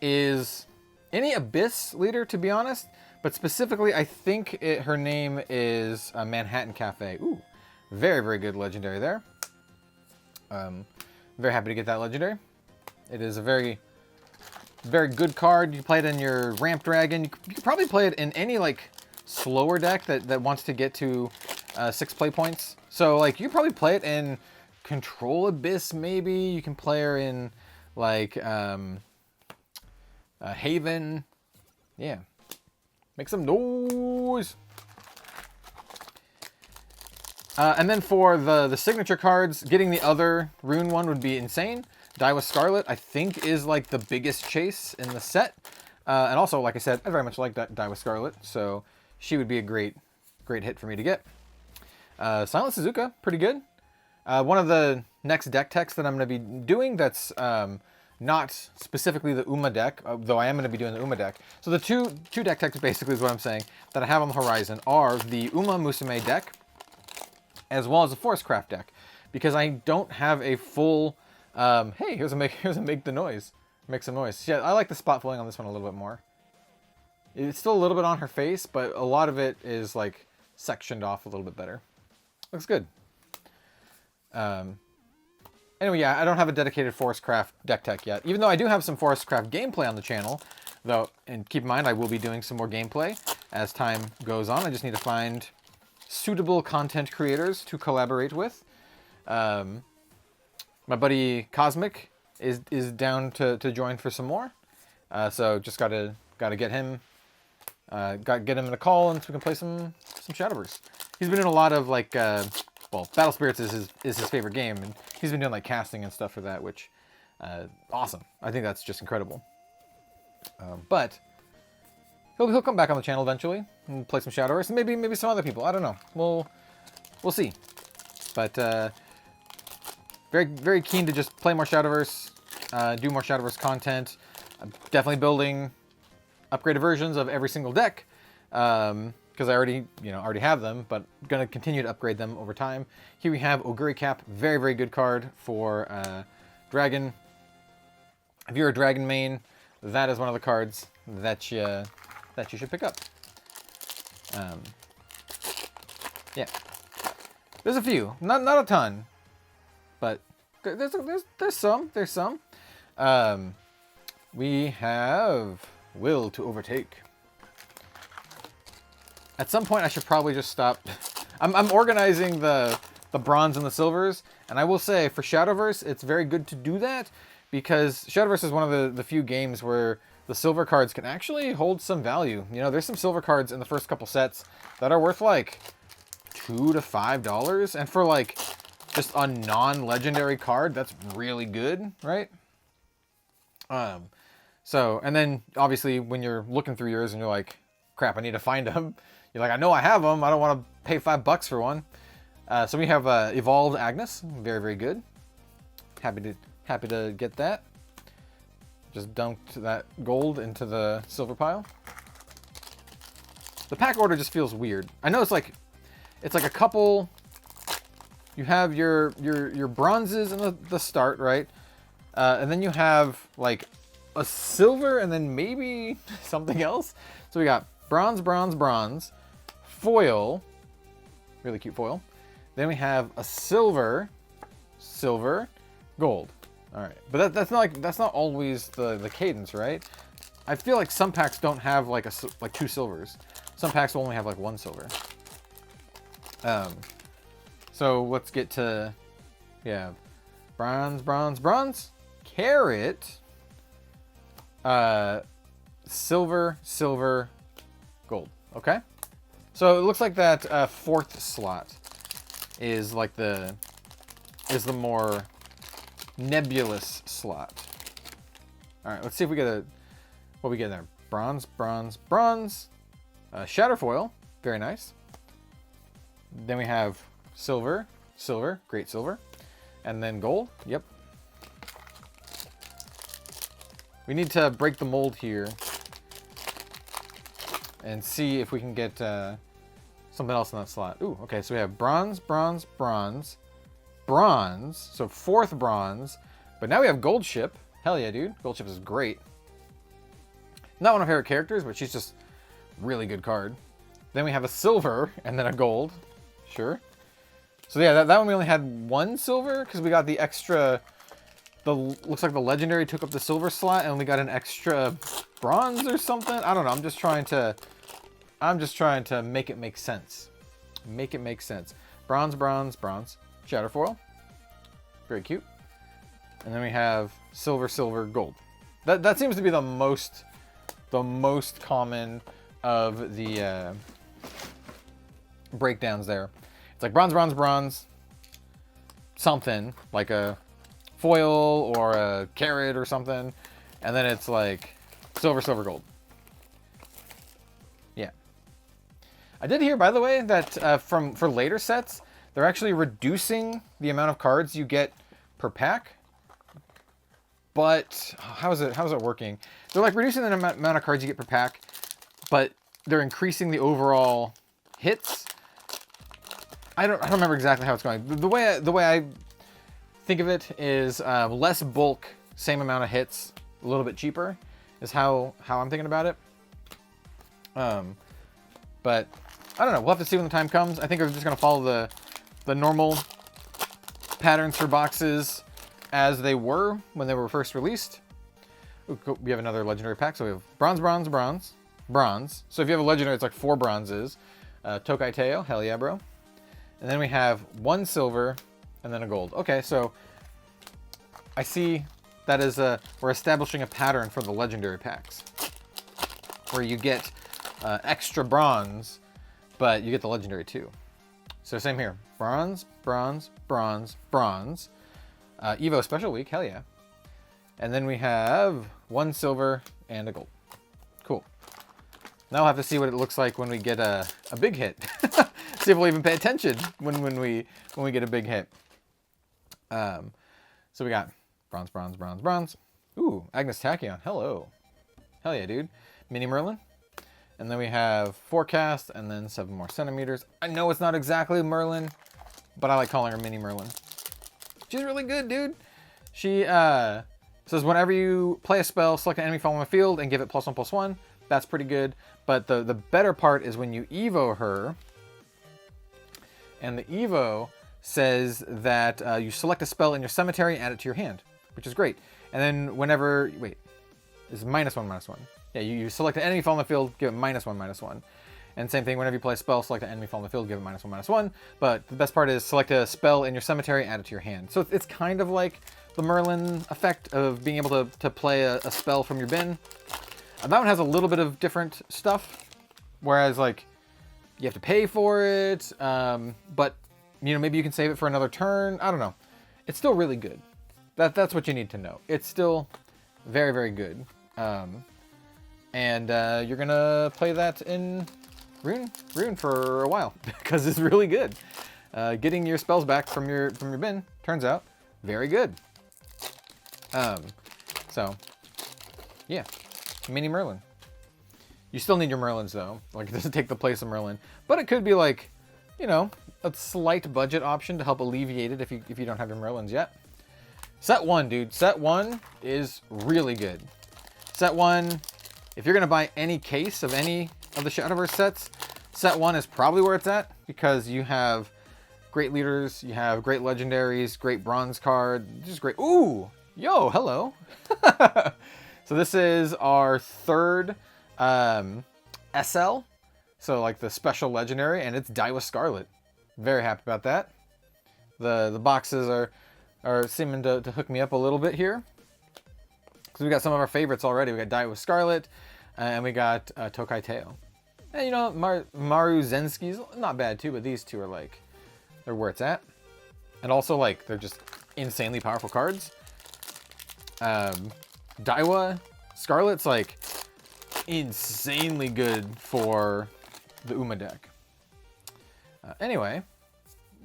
is any Abyss leader, to be honest. But specifically, I think her name is Manhattan Cafe. Ooh, very, very good legendary there. Very happy to get that legendary. It is a very, very good card. You play it in your Ramp Dragon. You could probably play it in any like slower deck that wants to get to 6 play points. So like you probably play it in Control Abyss. Maybe you can play her in like Haven. Yeah. Make some noise. And then for the signature cards, getting the other rune one would be insane. Daiwa Scarlet, I think, is like the biggest chase in the set. And also, like I said, I very much like Daiwa Scarlet, so she would be a great hit for me to get. Silent Suzuka, pretty good. One of the next deck techs that I'm going to be doing that's not specifically the Uma deck, though I am going to be doing the Uma deck. So the two deck techs, basically, is what I'm saying, that I have on the horizon are the Umamusume deck, as well as the Forestcraft deck, because I don't have a full. Hey, here's a make the noise, make some noise. Yeah, I like the spot foiling on this one a little bit more. It's still a little bit on her face, but a lot of it is like sectioned off a little bit better. Looks good. Anyway, yeah, I don't have a dedicated Forestcraft deck tech yet, even though I do have some Forestcraft gameplay on the channel, though, and keep in mind I will be doing some more gameplay as time goes on. I just need to find suitable content creators to collaborate with. My buddy Cosmic is down to join for some more, so just gotta get him get him in a call and so we can play some Shadowverse. He's been in a lot of like well, Battle Spirits is his favorite game, and he's been doing like casting and stuff for that, which awesome. I think that's just incredible. But he'll come back on the channel eventually and play some Shadowverse, and maybe some other people. I don't know. We'll see. But very keen to just play more Shadowverse, do more Shadowverse content. I'm definitely building upgraded versions of every single deck because I already have them, but gonna continue to upgrade them over time. Here we have Oguri Cap, very good card for Dragon. If you're a Dragon main, that is one of the cards that you should pick up. Yeah, there's a few, not a ton, but there's some. We have Will to Overtake. At some point, I should probably just stop. I'm organizing the bronze and the silvers, and I will say for Shadowverse, it's very good to do that because Shadowverse is one of the few games where the silver cards can actually hold some value. You know, there's some silver cards in the first couple sets that are worth like $2 to $5, and for like just a non-legendary card, that's really good, right? So, and then obviously when you're looking through yours and you're like, crap, I need to find them. You're like, I know I have them. I don't want to pay $5 for one. So we have Evolved Agnes, very good. Happy to get that. Just dumped that gold into the silver pile. The pack order just feels weird. I know it's like a couple. You have your bronzes in the start, right? And then you have like a silver and then maybe something else. So we got bronze, foil, really cute foil. Then we have a silver, gold. All right, but that's not always the cadence, right? I feel like some packs don't have like two silvers. Some packs will only have like one silver. So let's get to, yeah, bronze, carrot, silver, gold. Okay, so it looks like that fourth slot is like the more nebulous slot. All right, let's see if we get what we get there. Bronze, Shatterfoil, very nice. Then we have silver, great silver, and then gold. Yep. We need to break the mold here and see if we can get something else in that slot. Ooh, okay, so we have bronze. So fourth bronze, but now we have gold ship. Hell yeah, dude. Gold ship is great. Not one of my favorite characters, but she's just really good card. Then we have a silver and then a gold. Sure. So yeah, that one we only had one silver because we got the extra. Looks like the legendary took up the silver slot and we got an extra bronze or something. I don't know. I'm just trying to make it make sense. Make it make sense. Bronze. Shatterfoil. Very cute. And then we have silver, gold. That seems to be the most common of the breakdowns there. It's like bronze, something like a foil or a carrot or something, and then it's like silver, gold. Yeah. I did hear, by the way, that for later sets, they're actually reducing the amount of cards you get per pack. But how is it working? They're like reducing the amount of cards you get per pack, but they're increasing the overall hits. I don't remember exactly how it's going. The way I think of it is less bulk, same amount of hits, a little bit cheaper, is how I'm thinking about it. But I don't know. We'll have to see when the time comes. I think we're just gonna follow the normal patterns for boxes. as they were when they were first released. Ooh, cool. We have another legendary pack. So we have bronze, bronze, bronze, bronze. So if you have a legendary, it's like 4 bronzes. Tokai Teo, hell yeah, bro. And then we have 1 silver and then a gold. Okay, so I see that is we're establishing a pattern for the legendary packs, where you get extra bronze, but you get the legendary too. So same here, bronze, bronze, bronze, bronze. Evo special week, hell yeah. And then we have 1 silver and a gold. Cool. Now we'll have to see what it looks like when we get a big hit. See if we'll even pay attention when we get a big hit. So we got bronze, bronze, bronze, bronze. Ooh, Agnes Tachyon, hello. Hell yeah, dude. Mini Merlin. And then we have Forecast, and then 7 more centimeters. I know it's not exactly Merlin, but I like calling her Mini Merlin. She's really good, dude. She says whenever you play a spell, select an enemy from the field and give it +1/+1. That's pretty good. But the better part is when you Evo her, and the Evo says that you select a spell in your cemetery and add it to your hand, which is great. And then whenever, wait, is -1/-1. Yeah, you select an enemy from the field, give it -1/-1. And same thing, whenever you play a spell, select an enemy from the field, give it -1/-1. But the best part is select a spell in your cemetery, add it to your hand. So it's kind of like the Merlin effect of being able to play a spell from your bin. That one has a little bit of different stuff, whereas like you have to pay for it, but you know, maybe you can save it for another turn. I don't know. It's still really good. That's what you need to know. It's still very, very good. And you're gonna play that in Rune for a while because it's really good. Getting your spells back from your bin turns out very good. So yeah, Mini Merlin. You still need your Merlins though. Like, it doesn't take the place of Merlin, but it could be like, you know, a slight budget option to help alleviate it if you don't have your Merlins yet. Set 1, dude. Set 1 is really good. Set 1, if you're gonna buy any case of any of the Shadowverse sets, set 1 is probably where it's at, because you have great leaders, you have great legendaries, great bronze card, just great. Ooh, yo, hello. So this is our 3rd SL, so like the special legendary, and it's Daiwa Scarlet. Very happy about that. The boxes are seeming to hook me up a little bit here, because we got some of our favorites already. We got Daiwa Scarlet, and we got Tokai Teo. And you know, Maru Zensky's not bad too, but these two are like, they're where it's at. And also like, they're just insanely powerful cards. Daiwa Scarlet's like insanely good for the Uma deck. Anyway,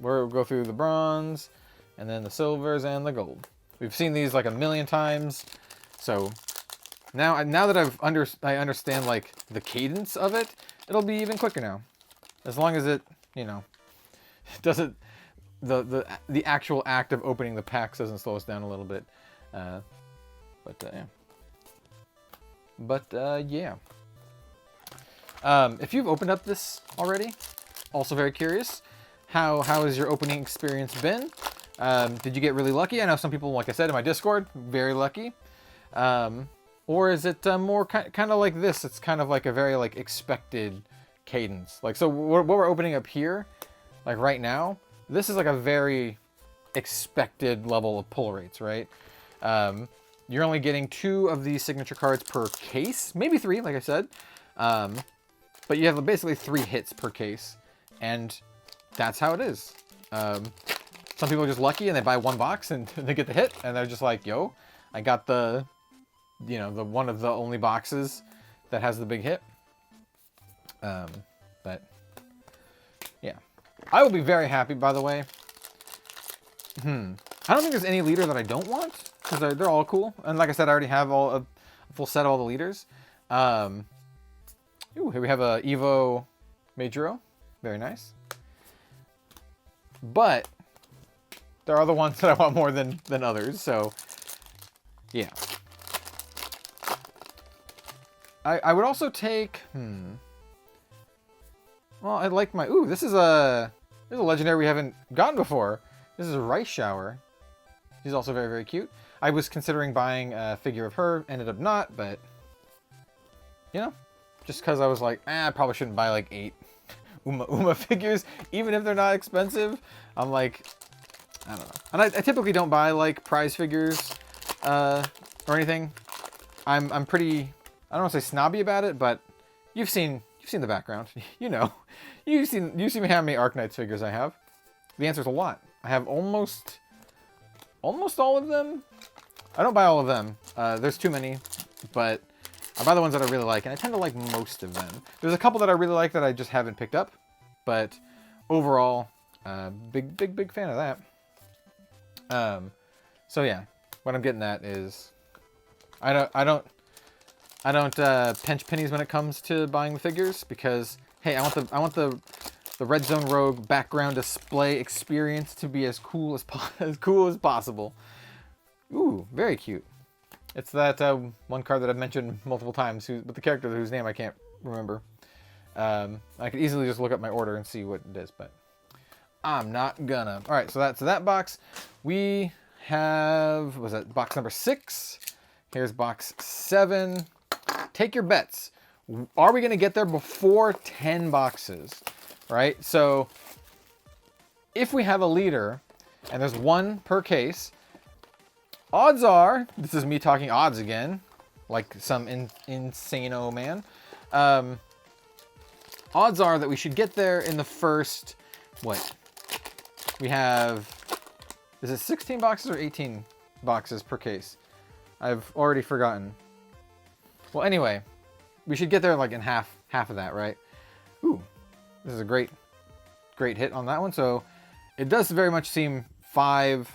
we'll go through the bronze, and then the silvers and the gold. We've seen these like a million times, so now that I understand like the cadence of it, it'll be even quicker now, as long as it, you know, doesn't the actual act of opening the packs doesn't slow us down a little bit. Yeah. If you've opened up this already, also very curious, how has your opening experience been? Did you get really lucky? I know some people, like I said in my Discord, very lucky. Or is it more kind of like this? It's kind of like a very like expected cadence. Like, so what we're opening up here, like right now, this is like a very expected level of pull rates, right? You're only getting 2 of these signature cards per case, maybe 3, like I said. But you have basically 3 hits per case, and that's how it is. Some people are just lucky and they buy 1 box and they get the hit, and they're just like, yo, I got the, you know, the one of the only boxes that has the big hit. But yeah, I will be very happy, by the way. I don't think there's any leader that I don't want, because they're all cool. And like I said, I already have a full set of all the leaders. Ooh, here we have a Evo Majuro. Very nice. But there are the ones that I want more than others, so yeah. I would also take, well, I'd like my, ooh, this is a legendary we haven't gotten before. This is a Rice Shower. She's also very, very cute. I was considering buying a figure of her, ended up not, but, you know, just because I was like, I probably shouldn't buy like 8 Uma figures, even if they're not expensive. I'm like, I don't know. And I typically don't buy like prize figures or anything. I'm pretty, I don't want to say snobby about it, but you've seen the background. You know, you've seen me how many Arknights figures I have. The answer is a lot. I have almost all of them. I don't buy all of them. There's too many, but I buy the ones that I really like, and I tend to like most of them. There's a couple that I really like that I just haven't picked up, but overall, big fan of that. So yeah, what I'm getting at is, I don't pinch pennies when it comes to buying the figures, because hey, I want the Red Zone Rogue background display experience to be as cool as possible. Ooh, very cute. It's that one card that I've mentioned multiple times, with the character whose name I can't remember. I could easily just look up my order and see what it is, but I'm not gonna. All right, so that's that box. We have, was that box number 6? Here's box 7. Take your bets. Are we gonna get there before 10 boxes? Right? So if we have a leader and there's 1 per case, odds are, this is me talking odds again, like some insano man. Odds are that we should get there in the first, what? We have, is it 16 boxes or 18 boxes per case? I've already forgotten. Well, anyway, we should get there like in half of that, right? Ooh, this is a great hit on that one. So it does very much seem 5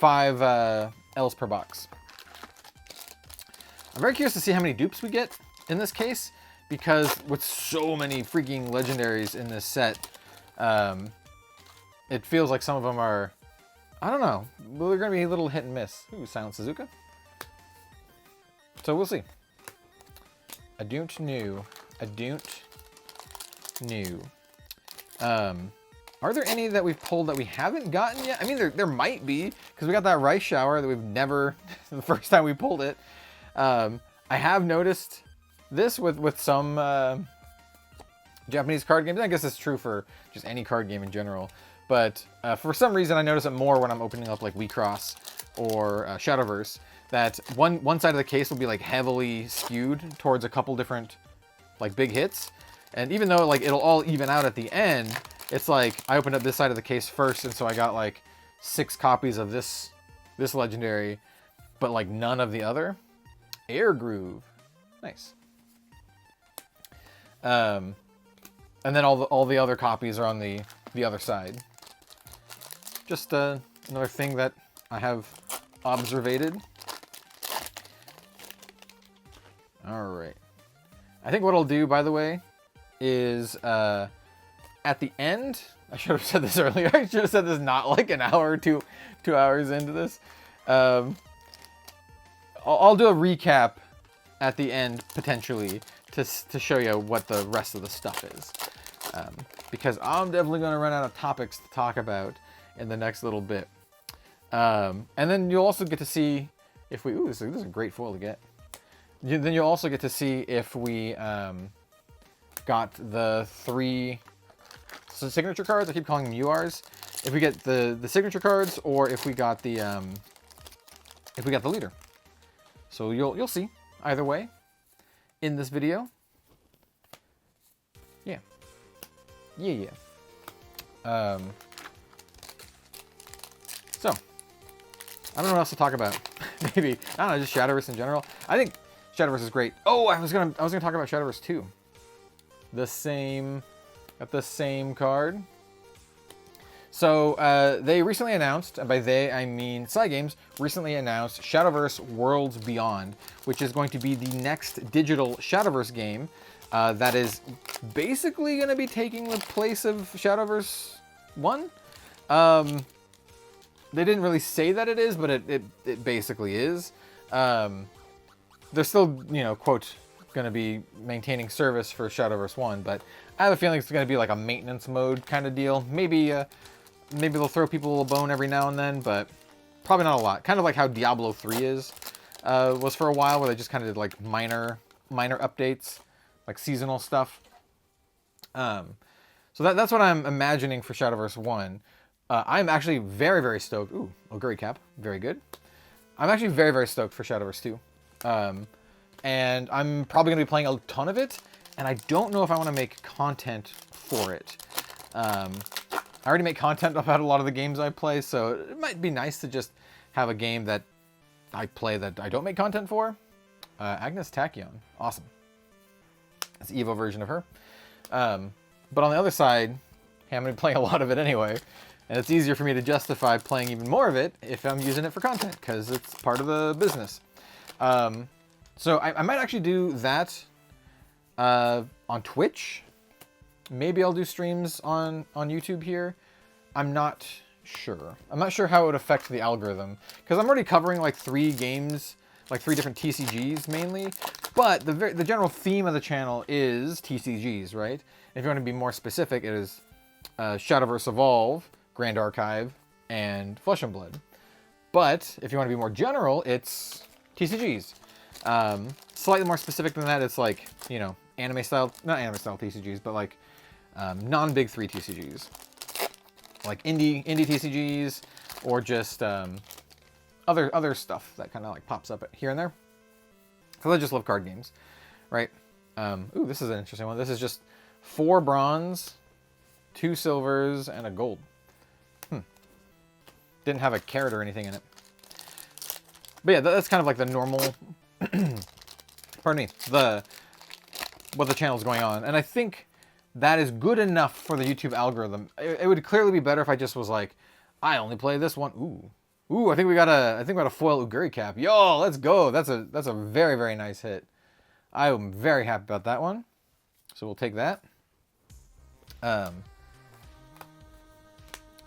L's per box. I'm very curious to see how many dupes we get in this case, because with so many freaking legendaries in this set, it feels like some of them are, I don't know, they're going to be a little hit and miss. Ooh, Silent Suzuka. So we'll see. I don't know. Are there any that we've pulled that we haven't gotten yet? I mean, there might be, because we got that rice shower that we've never, the first time we pulled it. I have noticed this with some Japanese card games. I guess it's true for just any card game in general. But for some reason, I notice it more when I'm opening up like WeCross or Shadowverse, that one side of the case will be like heavily skewed towards a couple different like big hits. And even though like it'll all even out at the end, it's like I opened up this side of the case first, and so I got like 6 copies of this legendary, but like none of the other. Air Groove, nice. And then all the other copies are on the other side. Just another thing that I have observated. All right. I think what I'll do, by the way, is at the end, I should have said this earlier. I should have said this not like an hour or 2 hours into this. I'll do a recap at the end, potentially, to show you what the rest of the stuff is. Because I'm definitely going to run out of topics to talk about in the next little bit. And then you'll also get to see if we... Ooh, this is a great foil to get. Then you'll also get to see if we got the 3 signature cards. I keep calling them URs. If we get the signature cards, or if we got the leader. So you'll see either way in this video. Yeah. So I don't know what else to talk about. Maybe, I don't know, just Shadowverse in general. I think Shadowverse is great. Oh, I was gonna talk about Shadowverse 2. Got the same card. So they recently announced, and by they I mean Cygames, recently announced Shadowverse Worlds Beyond, which is going to be the next digital Shadowverse game that is basically going to be taking the place of Shadowverse 1. They didn't really say that it is, but it basically is. They're still, you know, quote, going to be maintaining service for Shadowverse 1, but I have a feeling it's going to be like a maintenance mode kind of deal. Maybe they'll throw people a bone every now and then, but probably not a lot. Kind of like how Diablo 3 was for a while, where they just kind of did like minor updates, like seasonal stuff. So that's what I'm imagining for Shadowverse 1. I'm actually very, very stoked. Ooh, Oguri Cap. Very good. I'm actually very, very stoked for Shadowverse 2. And I'm probably going to be playing a ton of it. And I don't know if I want to make content for it. I already make content about a lot of the games I play, so it might be nice to just have a game that I play that I don't make content for. Agnes Tachyon. Awesome. That's the Evo version of her. But on the other side, hey, I'm going to be playing a lot of it anyway. And it's easier for me to justify playing even more of it if I'm using it for content, because it's part of the business. So I might actually do that on Twitch. Maybe I'll do streams on YouTube here. I'm not sure. I'm not sure how it would affect the algorithm, because I'm already covering like 3 games, like 3 different TCGs mainly. But the general theme of the channel is TCGs, right? If you want to be more specific, it is Shadowverse Evolve, Grand Archive, and Flesh and Blood. But if you want to be more general, it's TCGs. Slightly more specific than that, it's like, you know, not anime style TCGs, but like non-big 3 TCGs. Like indie TCGs, or just other stuff that kind of like pops up here and there. Because I just love card games, right? Ooh, this is an interesting one. This is just 4 bronze, 2 silvers, and a gold. Didn't have a carrot or anything in it. But yeah, that's kind of like the normal, pardon me, what the channel's going on. And I think that is good enough for the YouTube algorithm. It would clearly be better if I just was like, I only play this one. Ooh, I think we got a foil Oguri Cap. Yo, let's go. That's a very, very nice hit. I'm very happy about that one. So we'll take that.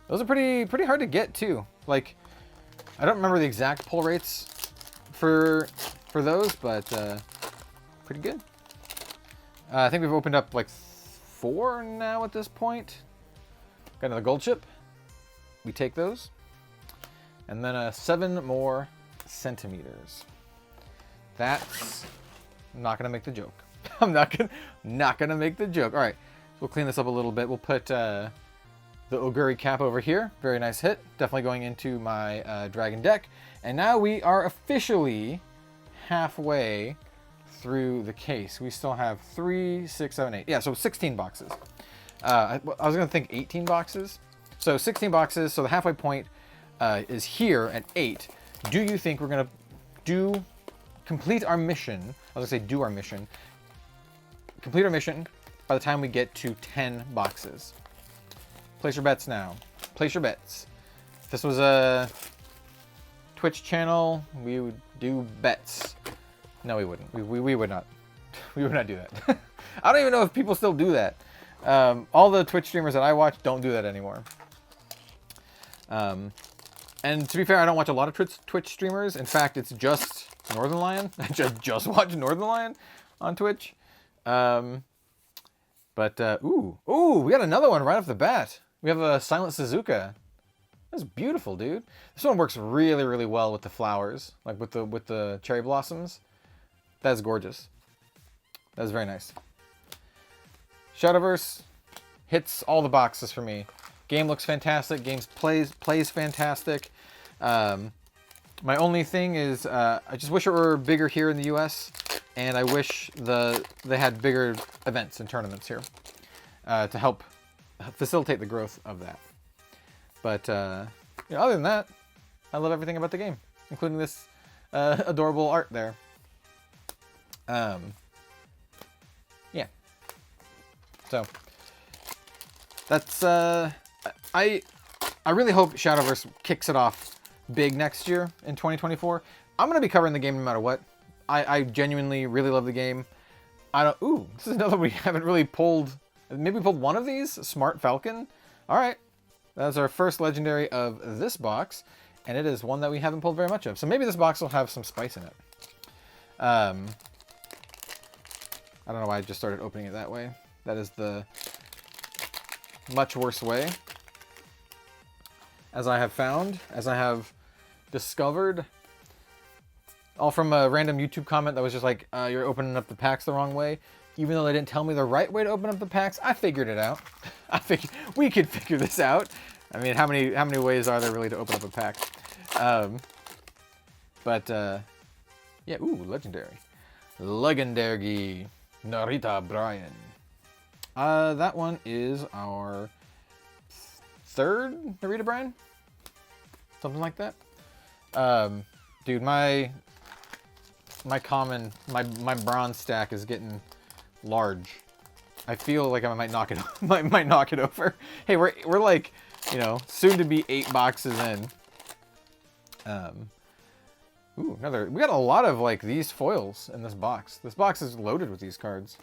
Those are pretty hard to get too. Like, I don't remember the exact pull rates for those, but pretty good. I think we've opened up like 4 now at this point. Got another gold chip. We take those. And then 7 more centimeters. That's not gonna make the joke. I'm not gonna make the joke. All right, we'll clean this up a little bit. We'll put the Oguri Cap over here. Very nice hit. Definitely going into my dragon deck. And now we are officially halfway through the case. We still have 3, 6, 7, 8. Yeah, so 16 boxes. I was gonna think 18 boxes. So 16 boxes. So the halfway point is here at 8. Do you think we're gonna complete our mission? I was gonna say do our mission. Complete our mission by the time we get to 10 boxes. Place your bets now. Place your bets. If this was a Twitch channel, we would do bets. No, we wouldn't. We would not. We would not do that. I don't even know if people still do that. All the Twitch streamers that I watch don't do that anymore. And to be fair, I don't watch a lot of Twitch streamers. In fact, it's just Northern Lion. I just watch Northern Lion on Twitch. Ooh, we got another one right off the bat. We have a Silent Suzuka. That's beautiful, dude. This one works really, really well with the flowers, like with the cherry blossoms. That's gorgeous. That's very nice. Shadowverse hits all the boxes for me. Game looks fantastic. Game plays fantastic. My only thing is I just wish it were bigger here in the U.S. and I wish they had bigger events and tournaments here to help facilitate the growth of that. But you know, other than that, I love everything about the game, including this adorable art there. Yeah. So that's I really hope Shadowverse kicks it off big next year in 2024. I'm gonna be covering the game no matter what. I genuinely really love the game. Ooh, this is another we haven't really pulled. Maybe we pulled one of these. Smart Falcon. All right, that's our first legendary of this box, and it is one that we haven't pulled very much of. So maybe this box will have some spice in it. I don't know why I just started opening it that way. That is the much worse way, as I have found, as I have discovered. All from a random YouTube comment that was just like, you're opening up the packs the wrong way. Even though they didn't tell me the right way to open up the packs, I figured it out. I figured we could figure this out. I mean, how many ways are there really to open up a pack? Yeah, ooh, legendary. Legendary Narita Brian. That one is our third Narita Brian? Something like that. Dude, my bronze stack is getting large. I feel like I might knock it might knock it over. Hey, we're like, you know, soon to be 8 boxes in. Ooh, we got a lot of like these foils in this box. This box is loaded with these cards.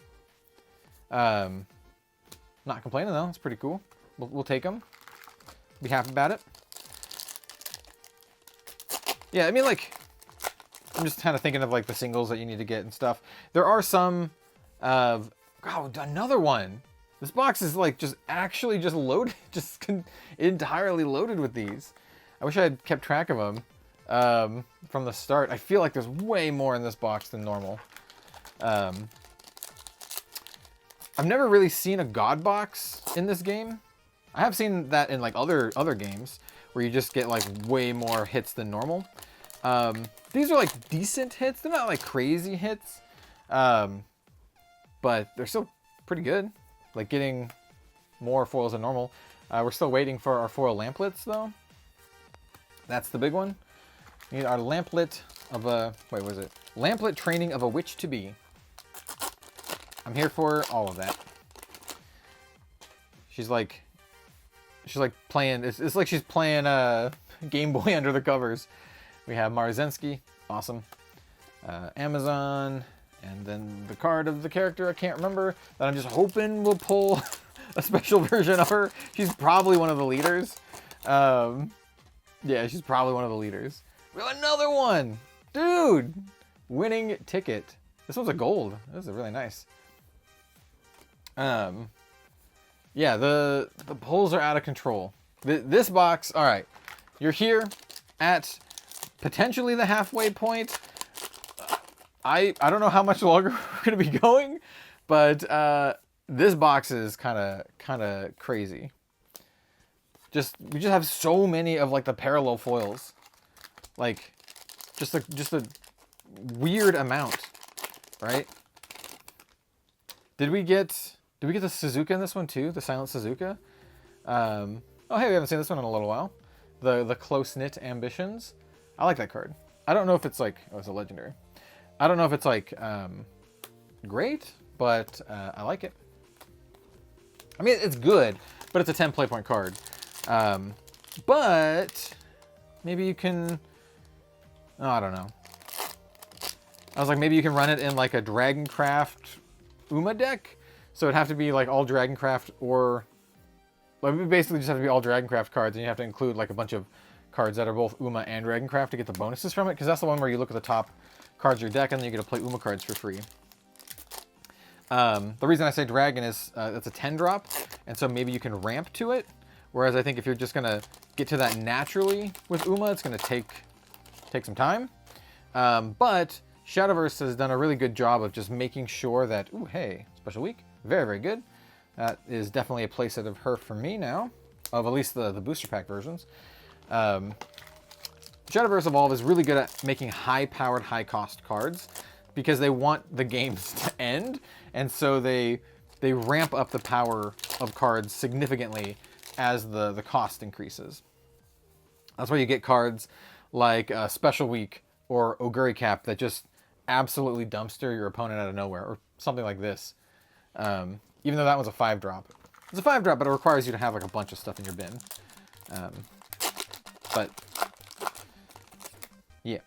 Not complaining though, it's pretty cool. We'll take them. Be happy about it. Yeah, I mean, like, I'm just kind of thinking of like the singles that you need to get and stuff. There are some of, oh, another one. This box is like just loaded, just entirely loaded with these. I wish I had kept track of them from the start. I feel like there's way more in this box than normal. I've never really seen a God box in this game. I have seen that in like other games where you just get like way more hits than normal. These are like decent hits. They're not like crazy hits, but they're still pretty good. Like getting more foils than normal. We're still waiting for our foil lamplets though. That's the big one. We need our lamplet of a, wait, what is it? Lamplet training of a witch to be. I'm here for all of that. She's like playing, it's like she's playing Game Boy under the covers. We have Marzensky, awesome. Amazon, and then the card of the character I can't remember that I'm just hoping will pull a special version of her. She's probably one of the leaders. Yeah, she's probably one of the leaders. We have another one! Dude! Winning ticket. This one's a gold. This is really nice. Yeah, the pulls are out of control. This box, all right. You're here at potentially the halfway point. I don't know how much longer we're gonna be going, but this box is kind of crazy. We just have so many of like the parallel foils, like just a weird amount, right? Did we get the Suzuka in this one too? The Silent Suzuka? Oh hey, we haven't seen this one in a little while. The Close-Knit Ambitions. I like that card. I don't know if it's like, oh, it's a legendary. I don't know if it's like great, but I like it. I mean, it's good, but it's a 10 play point card. But maybe you can, oh, I don't know. I was like, maybe you can run it in like a Dragoncraft Uma deck. So it'd have to be like all Dragoncraft, or like, we basically just have to be all Dragoncraft cards, and you have to include like a bunch of cards that are both Uma and Dragoncraft to get the bonuses from it, because that's the one where you look at the top cards of your deck and then you get to play Uma cards for free. The reason I say Dragon is it's a 10 drop, and so maybe you can ramp to it, whereas I think if you're just going to get to that naturally with Uma, it's going to take some time. But Shadowverse has done a really good job of just making sure that, ooh, hey, special week, very, very good. That is definitely a playset of her for me now, of at least the booster pack versions. Shadowverse Evolve is really good at making high-powered, high-cost cards because they want the games to end, and so they ramp up the power of cards significantly as the cost increases. That's why you get cards like Special Week or Oguri Cap that just absolutely dumpster your opponent out of nowhere, or something like this. Even though that one's a 5 drop. It's a 5 drop, but it requires you to have like a bunch of stuff in your bin. But yeah.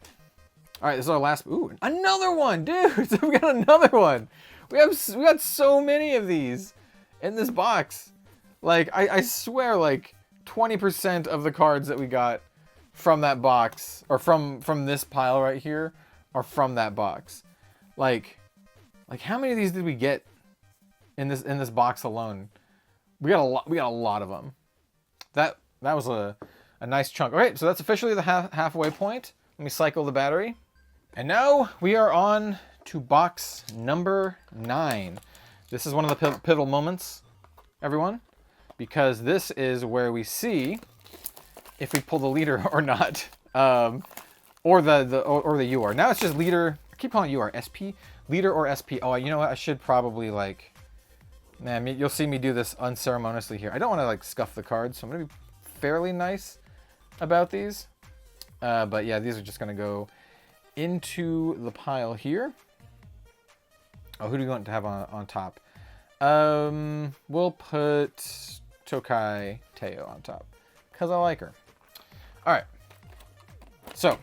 All right, this is our last. Ooh, another one, dude! So we got another one. We got so many of these in this box. Like I swear, like 20% of the cards that we got from that box, or from this pile right here, are from that box. Like how many of these did we get in this box alone? We got a lot of them. That was a a nice chunk. All right, so that's officially the halfway point. Let me cycle the battery. And now we are on to box number 9. This is one of the pivotal moments, everyone, because this is where we see if we pull the leader or not, or the UR. Now it's just leader. I keep calling it UR, SP, leader or SP. Oh, you know what? I should probably like. Man, you'll see me do this unceremoniously here. I don't want to like scuff the cards, so I'm gonna be fairly nice about these. But yeah, these are just gonna go into the pile here. Oh, who do we want to have on top? We'll put Tokai Teo on top because I like her. All right, so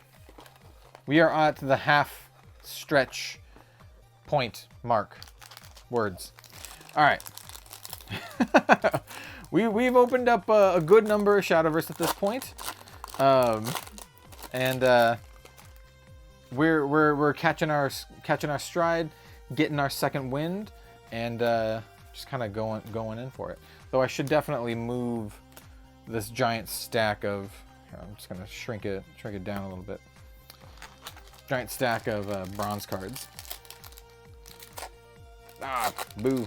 we are at the half stretch point mark. Words. All right. We've opened up a good number of Shadowverse at this point, and we're catching our stride, getting our second wind, and just kind of going in for it. Though I should definitely move this giant stack of. I'm just gonna shrink it down a little bit. Giant stack of bronze cards. Ah, boo.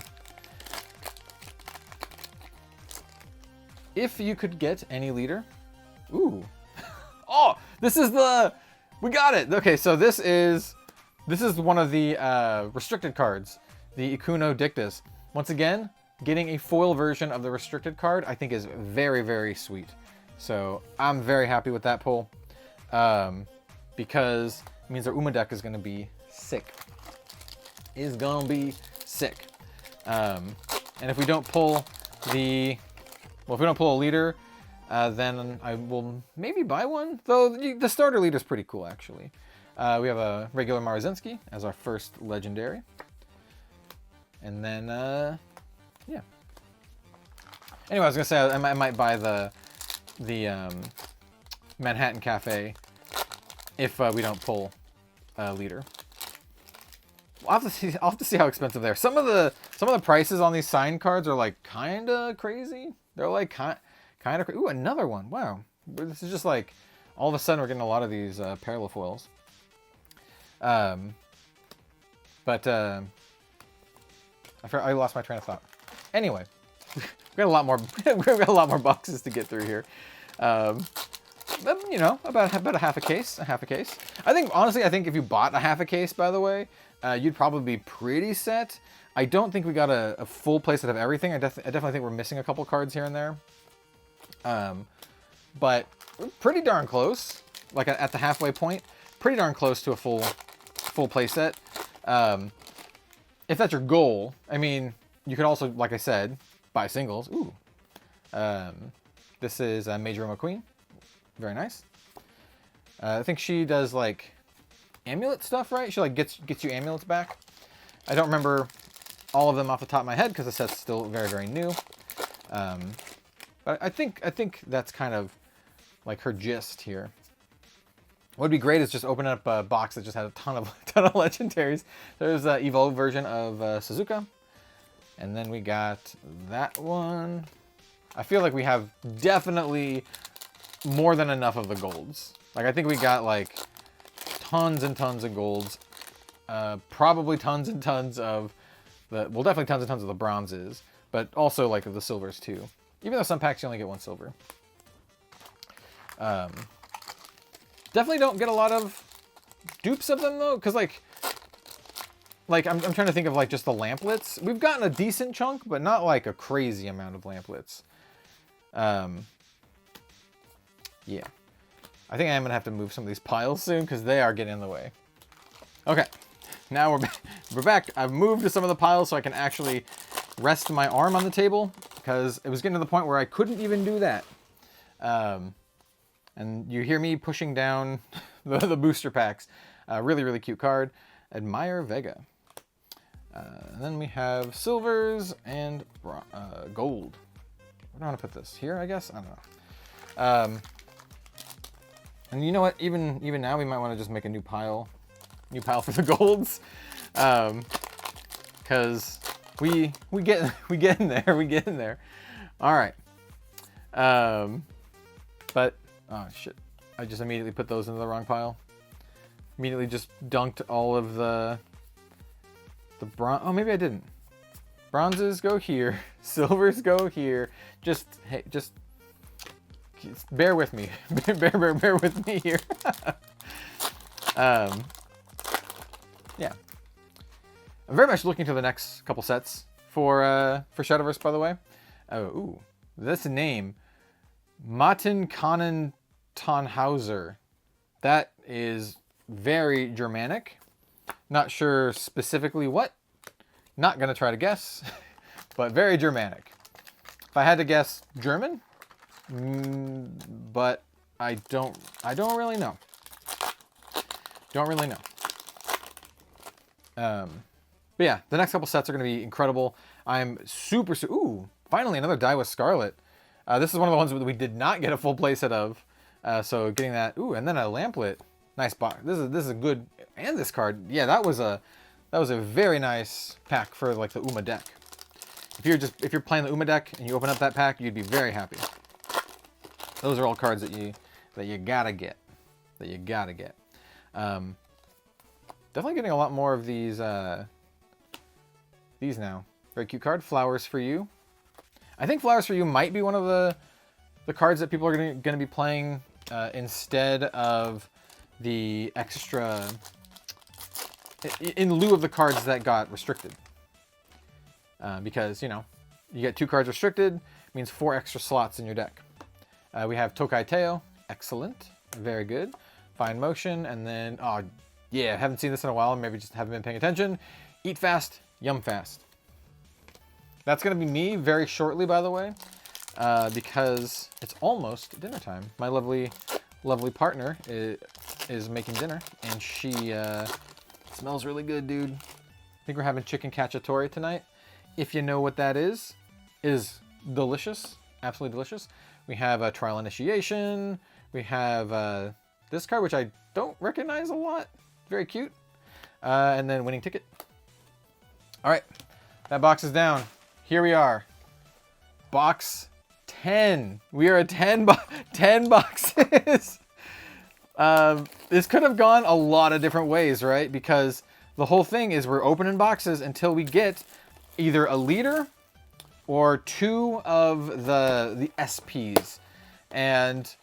If you could get any leader. Ooh. Oh, this is we got it. Okay, so this is one of the restricted cards, the Ikuno Dictus. Once again, getting a foil version of the restricted card I think is very, very sweet. So I'm very happy with that pull, because it means our Uma deck is going to be sick. And if we don't pull if we don't pull a leader, then I will maybe buy one. Though the starter leader is pretty cool, actually. We have a regular Marazinski as our first legendary. And then, yeah. Anyway, I was going to say I might buy the Manhattan Cafe if we don't pull a leader. I'll have to see how expensive they are. Some of the prices on these signed cards are like kind of crazy. They're like kind of ooh, another one. Wow. This is just like all of a sudden we're getting a lot of these parallel foils. I lost my train of thought. Anyway, we got a lot more boxes to get through here. You know, about a half a case. I think if you bought a half a case, by the way, you'd probably be pretty set. I don't think we got a full playset of everything. I definitely think we're missing a couple cards here and there. But we're pretty darn close. Like at the halfway point, pretty darn close to a full playset. If that's your goal, I mean, you could also, like I said, buy singles. Ooh. This is Major Uma Queen. Very nice. I think she does like amulet stuff, right? She like gets you amulets back. I don't remember all of them off the top of my head because the set's still very, very new. But I think that's kind of like her gist here. What would be great is just open up a box that just had a ton of legendaries. There's the EVOVLE version of Suzuka. And then we got that one. I feel like we have definitely more than enough of the golds. Like I think we got like tons and tons of golds. Probably tons and tons of definitely tons and tons of the bronzes, but also like the silvers too. Even though some packs you only get one silver. Definitely don't get a lot of dupes of them though, because like I'm trying to think of like just the lamplets. We've gotten a decent chunk, but not like a crazy amount of lamplets. Yeah. I think I am gonna have to move some of these piles soon because they are getting in the way. Okay, now we're back. I've moved to some of the piles so I can actually rest my arm on the table because it was getting to the point where I couldn't even do that. And you hear me pushing down the booster packs. Really, really cute card. Admire Vega. And then we have silvers and gold. Where do I want to put this? Here, I guess? I don't know. And you know what? Even now, we might want to just make a new pile for the golds. Because we get in there. All right. But Oh, shit. I just immediately put those into the wrong pile. Immediately just dunked all of the bronze. Oh, maybe I didn't. Bronzes go here. Silvers go here. Just, hey, just bear with me. bear with me here. Yeah. I'm very much looking to the next couple sets for Shadowverse, by the way. Oh, ooh. This name, Martin Kanen Tannhauser. That is very Germanic. Not sure specifically what. Not gonna try to guess, but very Germanic. If I had to guess, German, but I don't really know. Don't really know. But yeah, the next couple sets are gonna be incredible. I'm super. Ooh, finally another Daiwa Scarlet. This is one of the ones that we did not get a full playset of. So getting that. Ooh, and then a Lamplit. Nice box. This is a good. And this card. Yeah, that was a very nice pack for like the Uma deck. If you're playing the Uma deck and you open up that pack, you'd be very happy. Those are all cards that you gotta get. Definitely getting a lot more of these now. Very cute card. Flowers for You. I think Flowers for You might be one of the cards that people are gonna be playing instead of the extra, in lieu of the cards that got restricted. Because, you know, you get 2 cards restricted, means 4 extra slots in your deck. We have Tokai Teo, excellent, very good. Fine Motion, and then, oh yeah, haven't seen this in a while, maybe just haven't been paying attention. Eat Fast, Yum Fast. That's gonna be me very shortly, by the way, because it's almost dinner time. My lovely partner is making dinner, and she smells really good, dude. I think we're having chicken cacciatore tonight. If you know what that is delicious, absolutely delicious. We have a Trial Initiation. We have this card, which I don't recognize a lot. Very cute. And then Winning Ticket. All right, that box is down. Here we are. Box 10. We are at 10 boxes. This could have gone a lot of different ways, right? Because the whole thing is we're opening boxes until we get either a leader or 2 of the SPs. And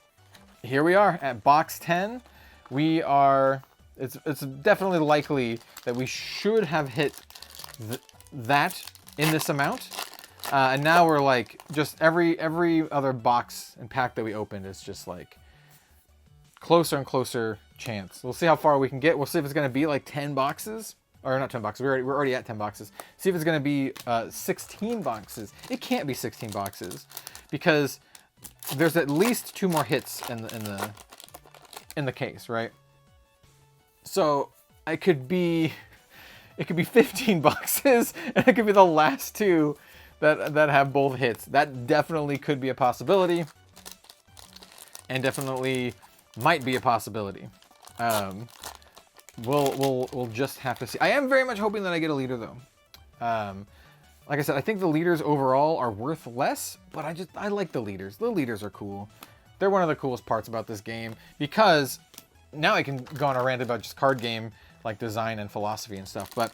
here we are at box 10. We are, it's definitely likely that we should have hit that in this amount. And now we're like, just every other box and pack that we opened is just like closer and closer chance. We'll see how far we can get. We'll see if it's going to be like 10 boxes. Or not 10 boxes. We're already at 10 boxes. See if it's going to be 16 boxes. It can't be 16 boxes because there's at least 2 more hits in the case, right? So it could be 15 boxes, and it could be the last 2 that have both hits. That definitely could be a possibility, and definitely might be a possibility. We'll just have to see. I am very much hoping that I get a leader though. Like I said, I think the leaders overall are worth less, but I like the leaders. The leaders are cool. They're one of the coolest parts about this game because now I can go on a rant about just card game like design and philosophy and stuff. But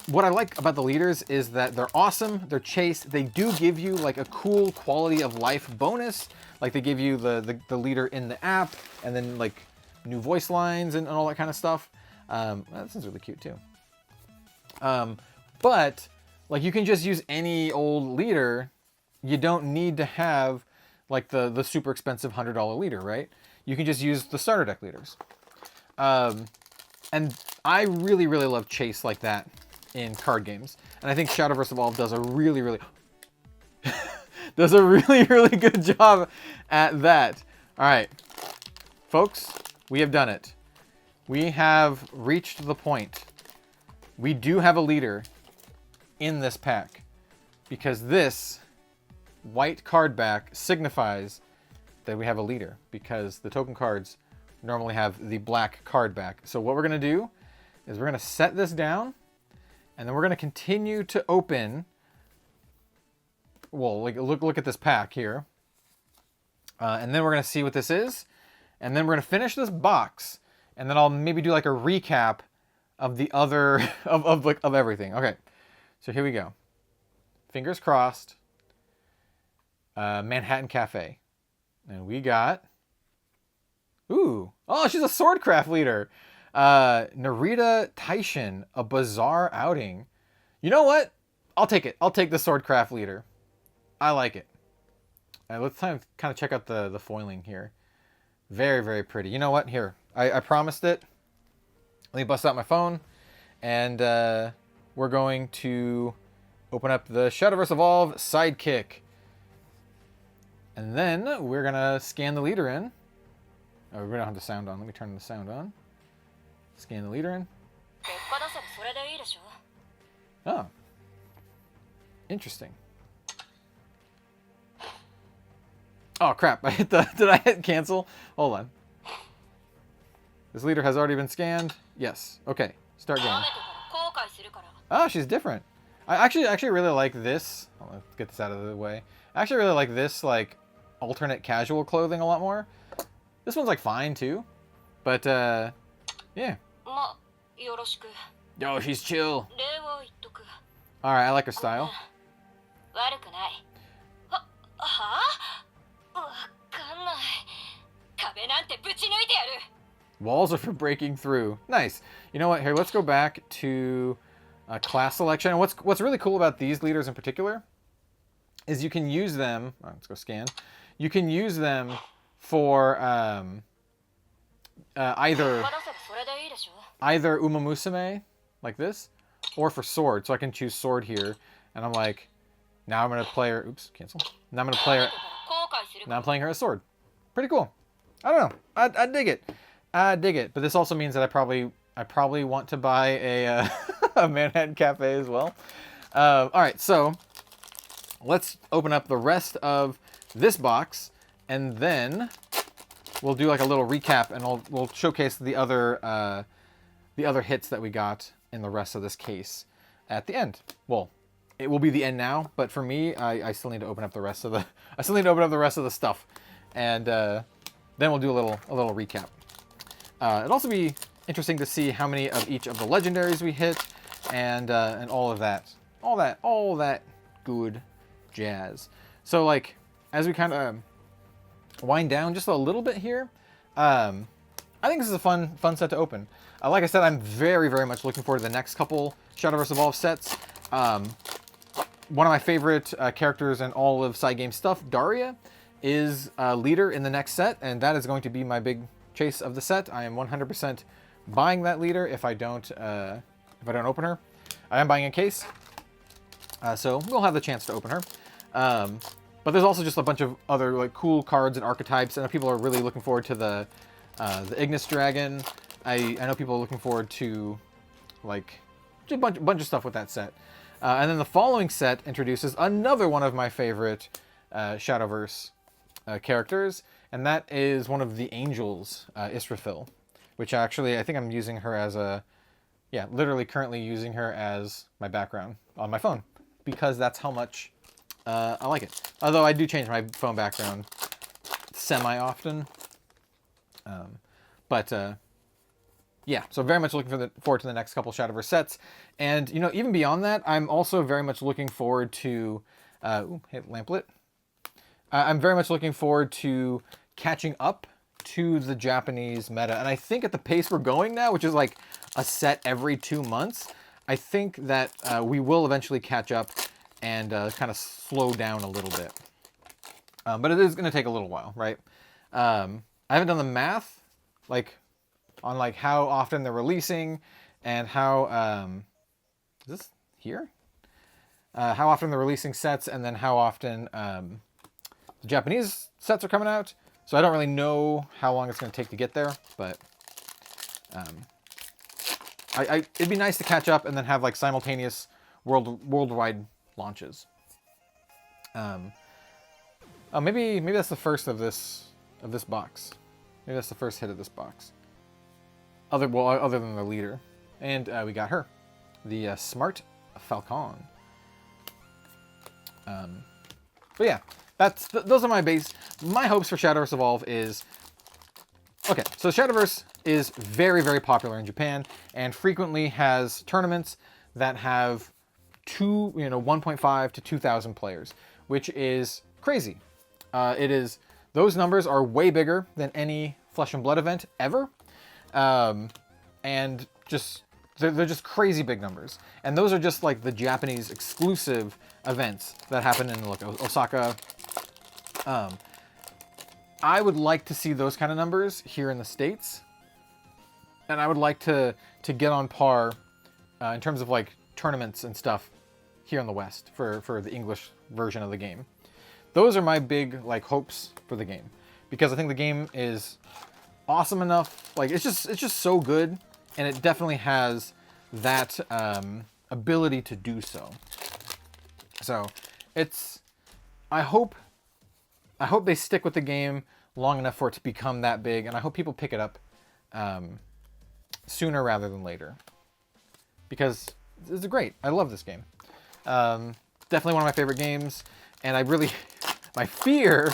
what I like about the leaders is that they're awesome, they're chaste, they do give you like a cool quality of life bonus. Like they give you the leader in the app, and then like new voice lines and all that kind of stuff. That sounds really cute too. But like you can just use any old leader. You don't need to have like the super expensive $100 leader, right? You can just use the starter deck leaders. And I really love chase like that in card games. And I think Shadowverse Evolved does a really good job at that. All right, folks, we have done it. We have reached the point. We do have a leader in this pack because this white card back signifies that we have a leader because the token cards normally have the black card back. So what we're going to do is we're going to set this down, and then we're going to continue to open. Well, like look at this pack here. And then we're going to see what this is. And then we're going to finish this box. And then I'll maybe do like a recap of the other, of everything. Okay, so here we go. Fingers crossed. Manhattan Cafe. And we got... Ooh. Oh, she's a swordcraft leader. Narita Taishin, a bizarre outing. You know what? I'll take it. I'll take the swordcraft leader. I like it. Let's kind of check out the foiling here. Very, very pretty. You know what? Here. I promised it. Let me bust out my phone. And we're going to open up the Shadowverse Evolve Sidekick. And then we're going to scan the leader in. Oh, we don't have the sound on. Let me turn the sound on. Scan the leader in. Oh. Interesting. Oh, crap. I hit the... Did I hit cancel? Hold on. This leader has already been scanned. Yes. Okay. Start game. Oh, she's different. I actually really like this. Let's get this out of the way. I actually really like this, like, alternate casual clothing a lot more. This one's, like, fine, too. But, yeah. Yo, she's chill. Alright, I like her style. Walls are for breaking through. Nice. You know what? Here, let's go back to class selection. And what's really cool about these leaders in particular is you can use them. Oh, let's go scan. You can use them for either Umamusume, like this, or for sword. So I can choose sword here, and I'm like, now I'm gonna play her. Oops, cancel. Now I'm gonna play her. Now I'm playing her as sword. Pretty cool. I don't know. I dig it. I dig it. But this also means that I probably want to buy a a Manhattan Cafe as well. All right, so let's open up the rest of this box, and then we'll do like a little recap, and we'll showcase the other hits that we got in the rest of this case at the end. Well, it will be the end now, but for me, I still need to open up the rest of the stuff, and then we'll do a little recap. It'll also be interesting to see how many of each of the legendaries we hit, and all that good jazz. So like, as we kind of wind down just a little bit here, I think this is a fun set to open. Like I said, I'm very, very much looking forward to the next couple Shadowverse Evolve sets. One of my favorite characters in all of side game stuff, Daria, is a leader in the next set, and that is going to be my big chase of the set. I am 100% buying that leader if I don't open her. I am buying a case, so we'll have the chance to open her. But there's also just a bunch of other like cool cards and archetypes. I know people are really looking forward to the Ignis Dragon. I know people are looking forward to like just a bunch of stuff with that set. And then the following set introduces another one of my favorite Shadowverse characters, and that is one of the Angels, Israfil, which actually I think I'm using her as literally currently using her as my background on my phone, because that's how much I like it. Although I do change my phone background semi-often. Yeah, so very much looking forward to the next couple Shadowverse sets. And, you know, even beyond that, I'm also very much looking forward to... hey, lamplit. I'm very much looking forward to catching up to the Japanese meta. And I think at the pace we're going now, which is like a set every 2 months, I think that we will eventually catch up and kind of slow down a little bit. But it is going to take a little while, right? I haven't done the math, like... on like how often they're releasing and how is this here? How often they're releasing sets, and then how often the Japanese sets are coming out. So I don't really know how long it's going to take to get there, but it'd be nice to catch up and then have like simultaneous worldwide launches. Oh, maybe that's the first of this box. Maybe that's the first hit of this box. Other than the leader. And we got her. The Smart Falcon. But yeah, those are my hopes for Shadowverse Evolve is Okay, so Shadowverse is very, very popular in Japan and frequently has tournaments that have 1.5 to 2,000 players, which is crazy. Those numbers are way bigger than any Flesh and Blood event ever, and they're just crazy big numbers. And those are just like the Japanese exclusive events that happen in like Osaka. I would like to see those kind of numbers here in the States, and I would like to get on par in terms of like tournaments and stuff here in the West for the English version of the game. Those are my big like hopes for the game, because I think the game is awesome enough. Like it's just so good, and it definitely has that ability to do so. So I hope they stick with the game long enough for it to become that big, and I hope people pick it up sooner rather than later, because it's great. I love this game. Definitely one of my favorite games, and my fear,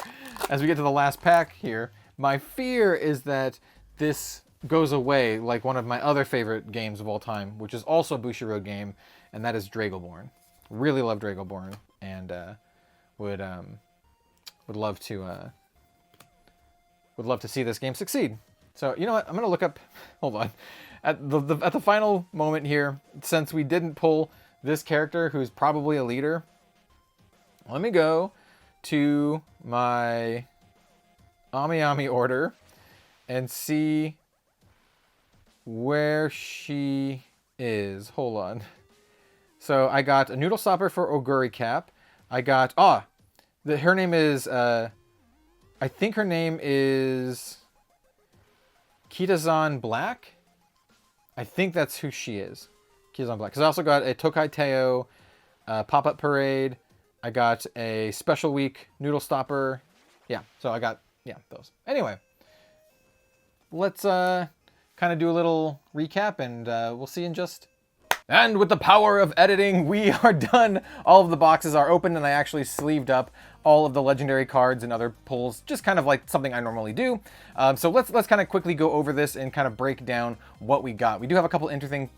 as we get to the last pack here, my fear is that this goes away like one of my other favorite games of all time, which is also a Bushiroad game, and that is Dragoborn. Really love Dragoborn, and would love to see this game succeed. So you know what? I'm gonna look up. Hold on. At the final moment here, since we didn't pull this character, who's probably a leader, let me go to my Ami order and see where she is. Hold on. So I got a Noodle Stopper for Oguri Cap. I got her name is I think her name is Kitazan Black. I think that's who she is. Kitazan Black. Because I also got a Tokai Teo Pop-Up Parade. I got a Special Week Noodle Stopper. Yeah, so I got those. Anyway, let's kind of do a little recap, and we'll see in just... And with the power of editing, we are done. All of the boxes are open, and I actually sleeved up all of the legendary cards and other pulls, just kind of like something I normally do. So let's kind of quickly go over this and kind of break down what we got. We do have a couple interesting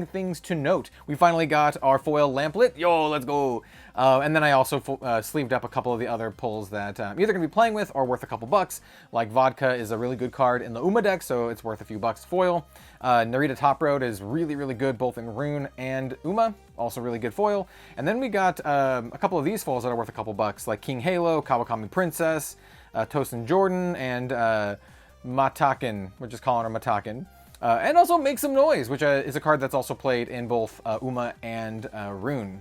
things to note. We finally got our foil Lamplit. Yo, let's go. And then I also sleeved up a couple of the other pulls that I'm either going to be playing with or worth a couple bucks. Like Vodka is a really good card in the Uma deck, so it's worth a few bucks foil. Narita Top Road is really, really good both in Rune and Uma. Also really good foil. And then we got a couple of these foils that are worth a couple bucks, like King Halo, Kawakami Princess, Tosin Jordan, and Matakin. We're just calling her Matakin. And also Make Some Noise, which is a card that's also played in both Uma and Rune.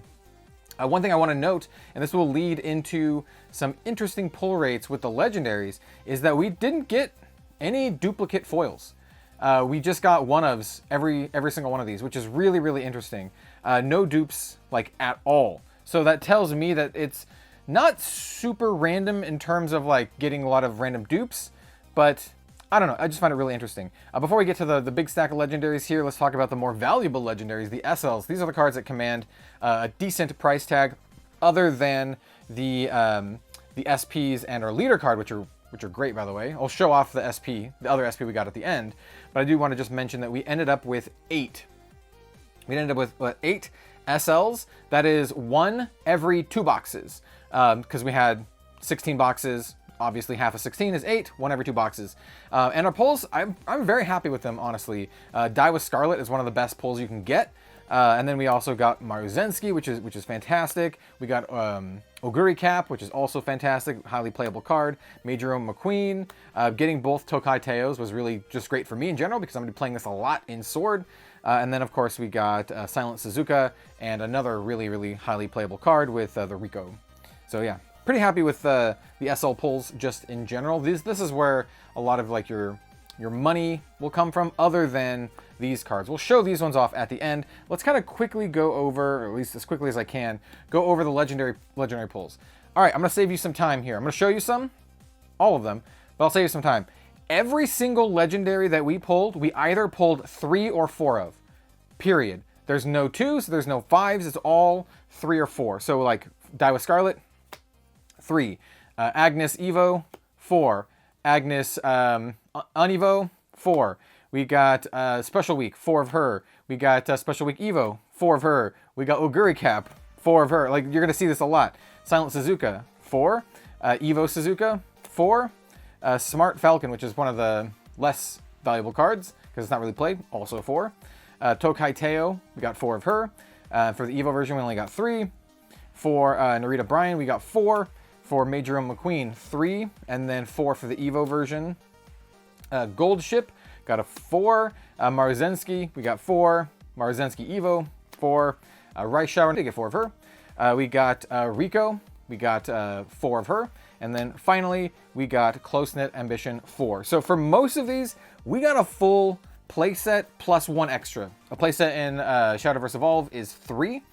One thing I want to note, and this will lead into some interesting pull rates with the legendaries, is that we didn't get any duplicate foils. We just got one-ofs every single one of these, which is really, really interesting. No dupes, like, at all. So that tells me that it's not super random in terms of, like, getting a lot of random dupes, but I don't know, I just find it really interesting. Before we get to the big stack of legendaries here, let's talk about the more valuable legendaries, the SLs. These are the cards that command a decent price tag, other than the SPs and our leader card, which are great, by the way. I'll show off the other SP we got at the end, but I do want to just mention that we ended up with 8. We ended up with 8 SLs. That is 1 every 2 boxes, because we had 16 boxes. Obviously, half of 16 is 8, 1 every 2 boxes. And our pulls, I'm very happy with them, honestly. Die with Scarlet is one of the best pulls you can get. And then we also got Maruzensky, which is fantastic. We got Oguri Cap, which is also fantastic, highly playable card. Majorome McQueen. Getting both Tokai Teos was really just great for me in general, because I'm going to be playing this a lot in Sword. And then, of course, we got Silent Suzuka, and another really, really highly playable card with the Rico. So yeah, pretty happy with the SL pulls just in general. This is where a lot of like your money will come from, other than these cards. We'll show these ones off at the end. Let's kind of quickly go over, or at least as quickly as I can, go over the legendary pulls. All right, I'm going to save you some time here. I'm going to show you all of them, but I'll save you some time. Every single legendary that we pulled, we either pulled 3 or 4 of, period. There's no 2s, there's no 5s, it's all 3 or 4. So like Die with Scarlet, 3. Agnes Evo, 4. Agnes Unevo, 4. We got Special Week, 4 of her. We got Special Week Evo, 4 of her. We got Oguri Cap, 4 of her. Like, you're going to see this a lot. Silent Suzuka, 4. Evo Suzuka, 4. Smart Falcon, which is one of the less valuable cards, because it's not really played, also 4. Tokai Teo, we got 4 of her. For the Evo version, we only got 3. For Narita Bryan, we got 4. For Majorum McQueen, 3. And then 4 for the Evo version. Gold Ship, got a 4. Maruzensky, we got 4. Maruzensky Evo, 4. Rice Shower, we get 4 of her. We got Rico, we got 4 of her. And then finally, we got Close Knit Ambition, 4. So for most of these, we got a full playset plus 1 extra. A playset in Shadowverse Evolve is 3.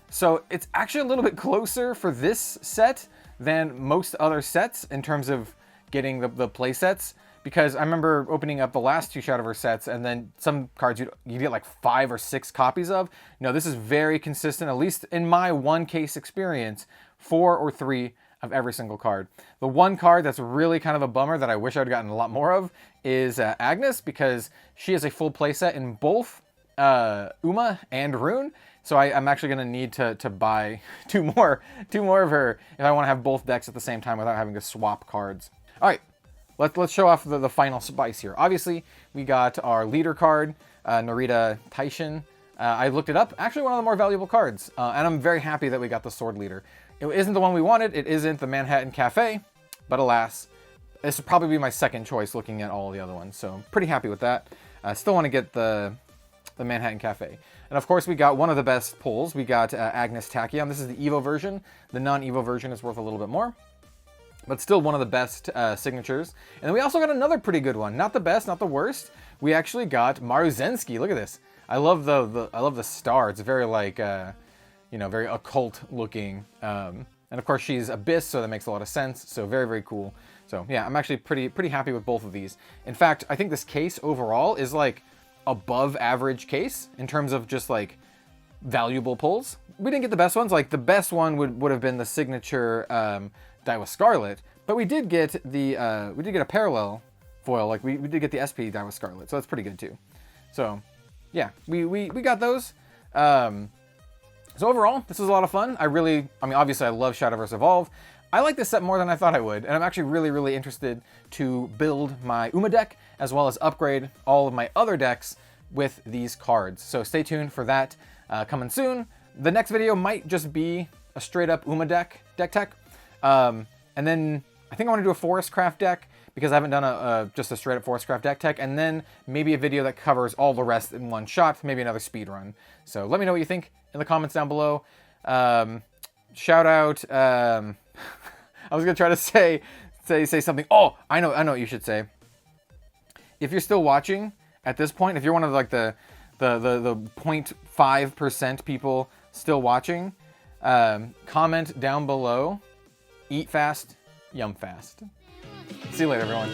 So it's actually a little bit closer for this set than most other sets in terms of getting the playsets. Because I remember opening up the last 2 Shadowverse sets, and then some cards you get like 5 or 6 copies of. No, this is very consistent, at least in my one case experience, 4 or 3 of every single card. The one card that's really kind of a bummer that I wish I'd gotten a lot more of is Agnes, because she has a full playset in both Uma and Rune. So I'm actually going to need to buy two more of her if I want to have both decks at the same time without having to swap cards. All right. Let's show off the final spice here. Obviously, we got our leader card, Narita Taishin. I looked it up. Actually, one of the more valuable cards. And I'm very happy that we got the sword leader. It isn't the one we wanted. It isn't the Manhattan Cafe. But alas, this would probably be my second choice looking at all the other ones. So I'm pretty happy with that. I still want to get the Manhattan Cafe. And of course, we got one of the best pulls. We got Agnes Tachyon. This is the Evo version. The non-Evo version is worth a little bit more, but still one of the best signatures. And then we also got another pretty good one. Not the best, not the worst. We actually got Maruzensky. Look at this. I love the star. It's very like very occult looking. And of course she's Abyss, so that makes a lot of sense. So very, very cool. So yeah, I'm actually pretty happy with both of these. In fact, I think this case overall is like above average case in terms of just like valuable pulls. We didn't get the best ones. Like the best one would have been the signature Daiwa Scarlet, but we did get a parallel foil. Like we did get the SP Daiwa Scarlet, so that's pretty good too. So yeah, we got those. So overall, this was a lot of fun. I mean, obviously I love Shadowverse Evolve. I like this set more than I thought I would, and I'm actually really, really interested to build my Uma deck, as well as upgrade all of my other decks with these cards. So stay tuned for that coming soon. The next video might just be a straight up Uma deck tech. And then I think I want to do a Forest Craft deck, because I haven't done just a straight up Forest Craft deck tech, and then maybe a video that covers all the rest in one shot, maybe another speed run. So let me know what you think in the comments down below. Shout out, I was gonna try to say something. Oh, I know what you should say. If you're still watching at this point, if you're one of like the 0.5% people still watching, comment down below, eat fast, yum fast. See you later, everyone.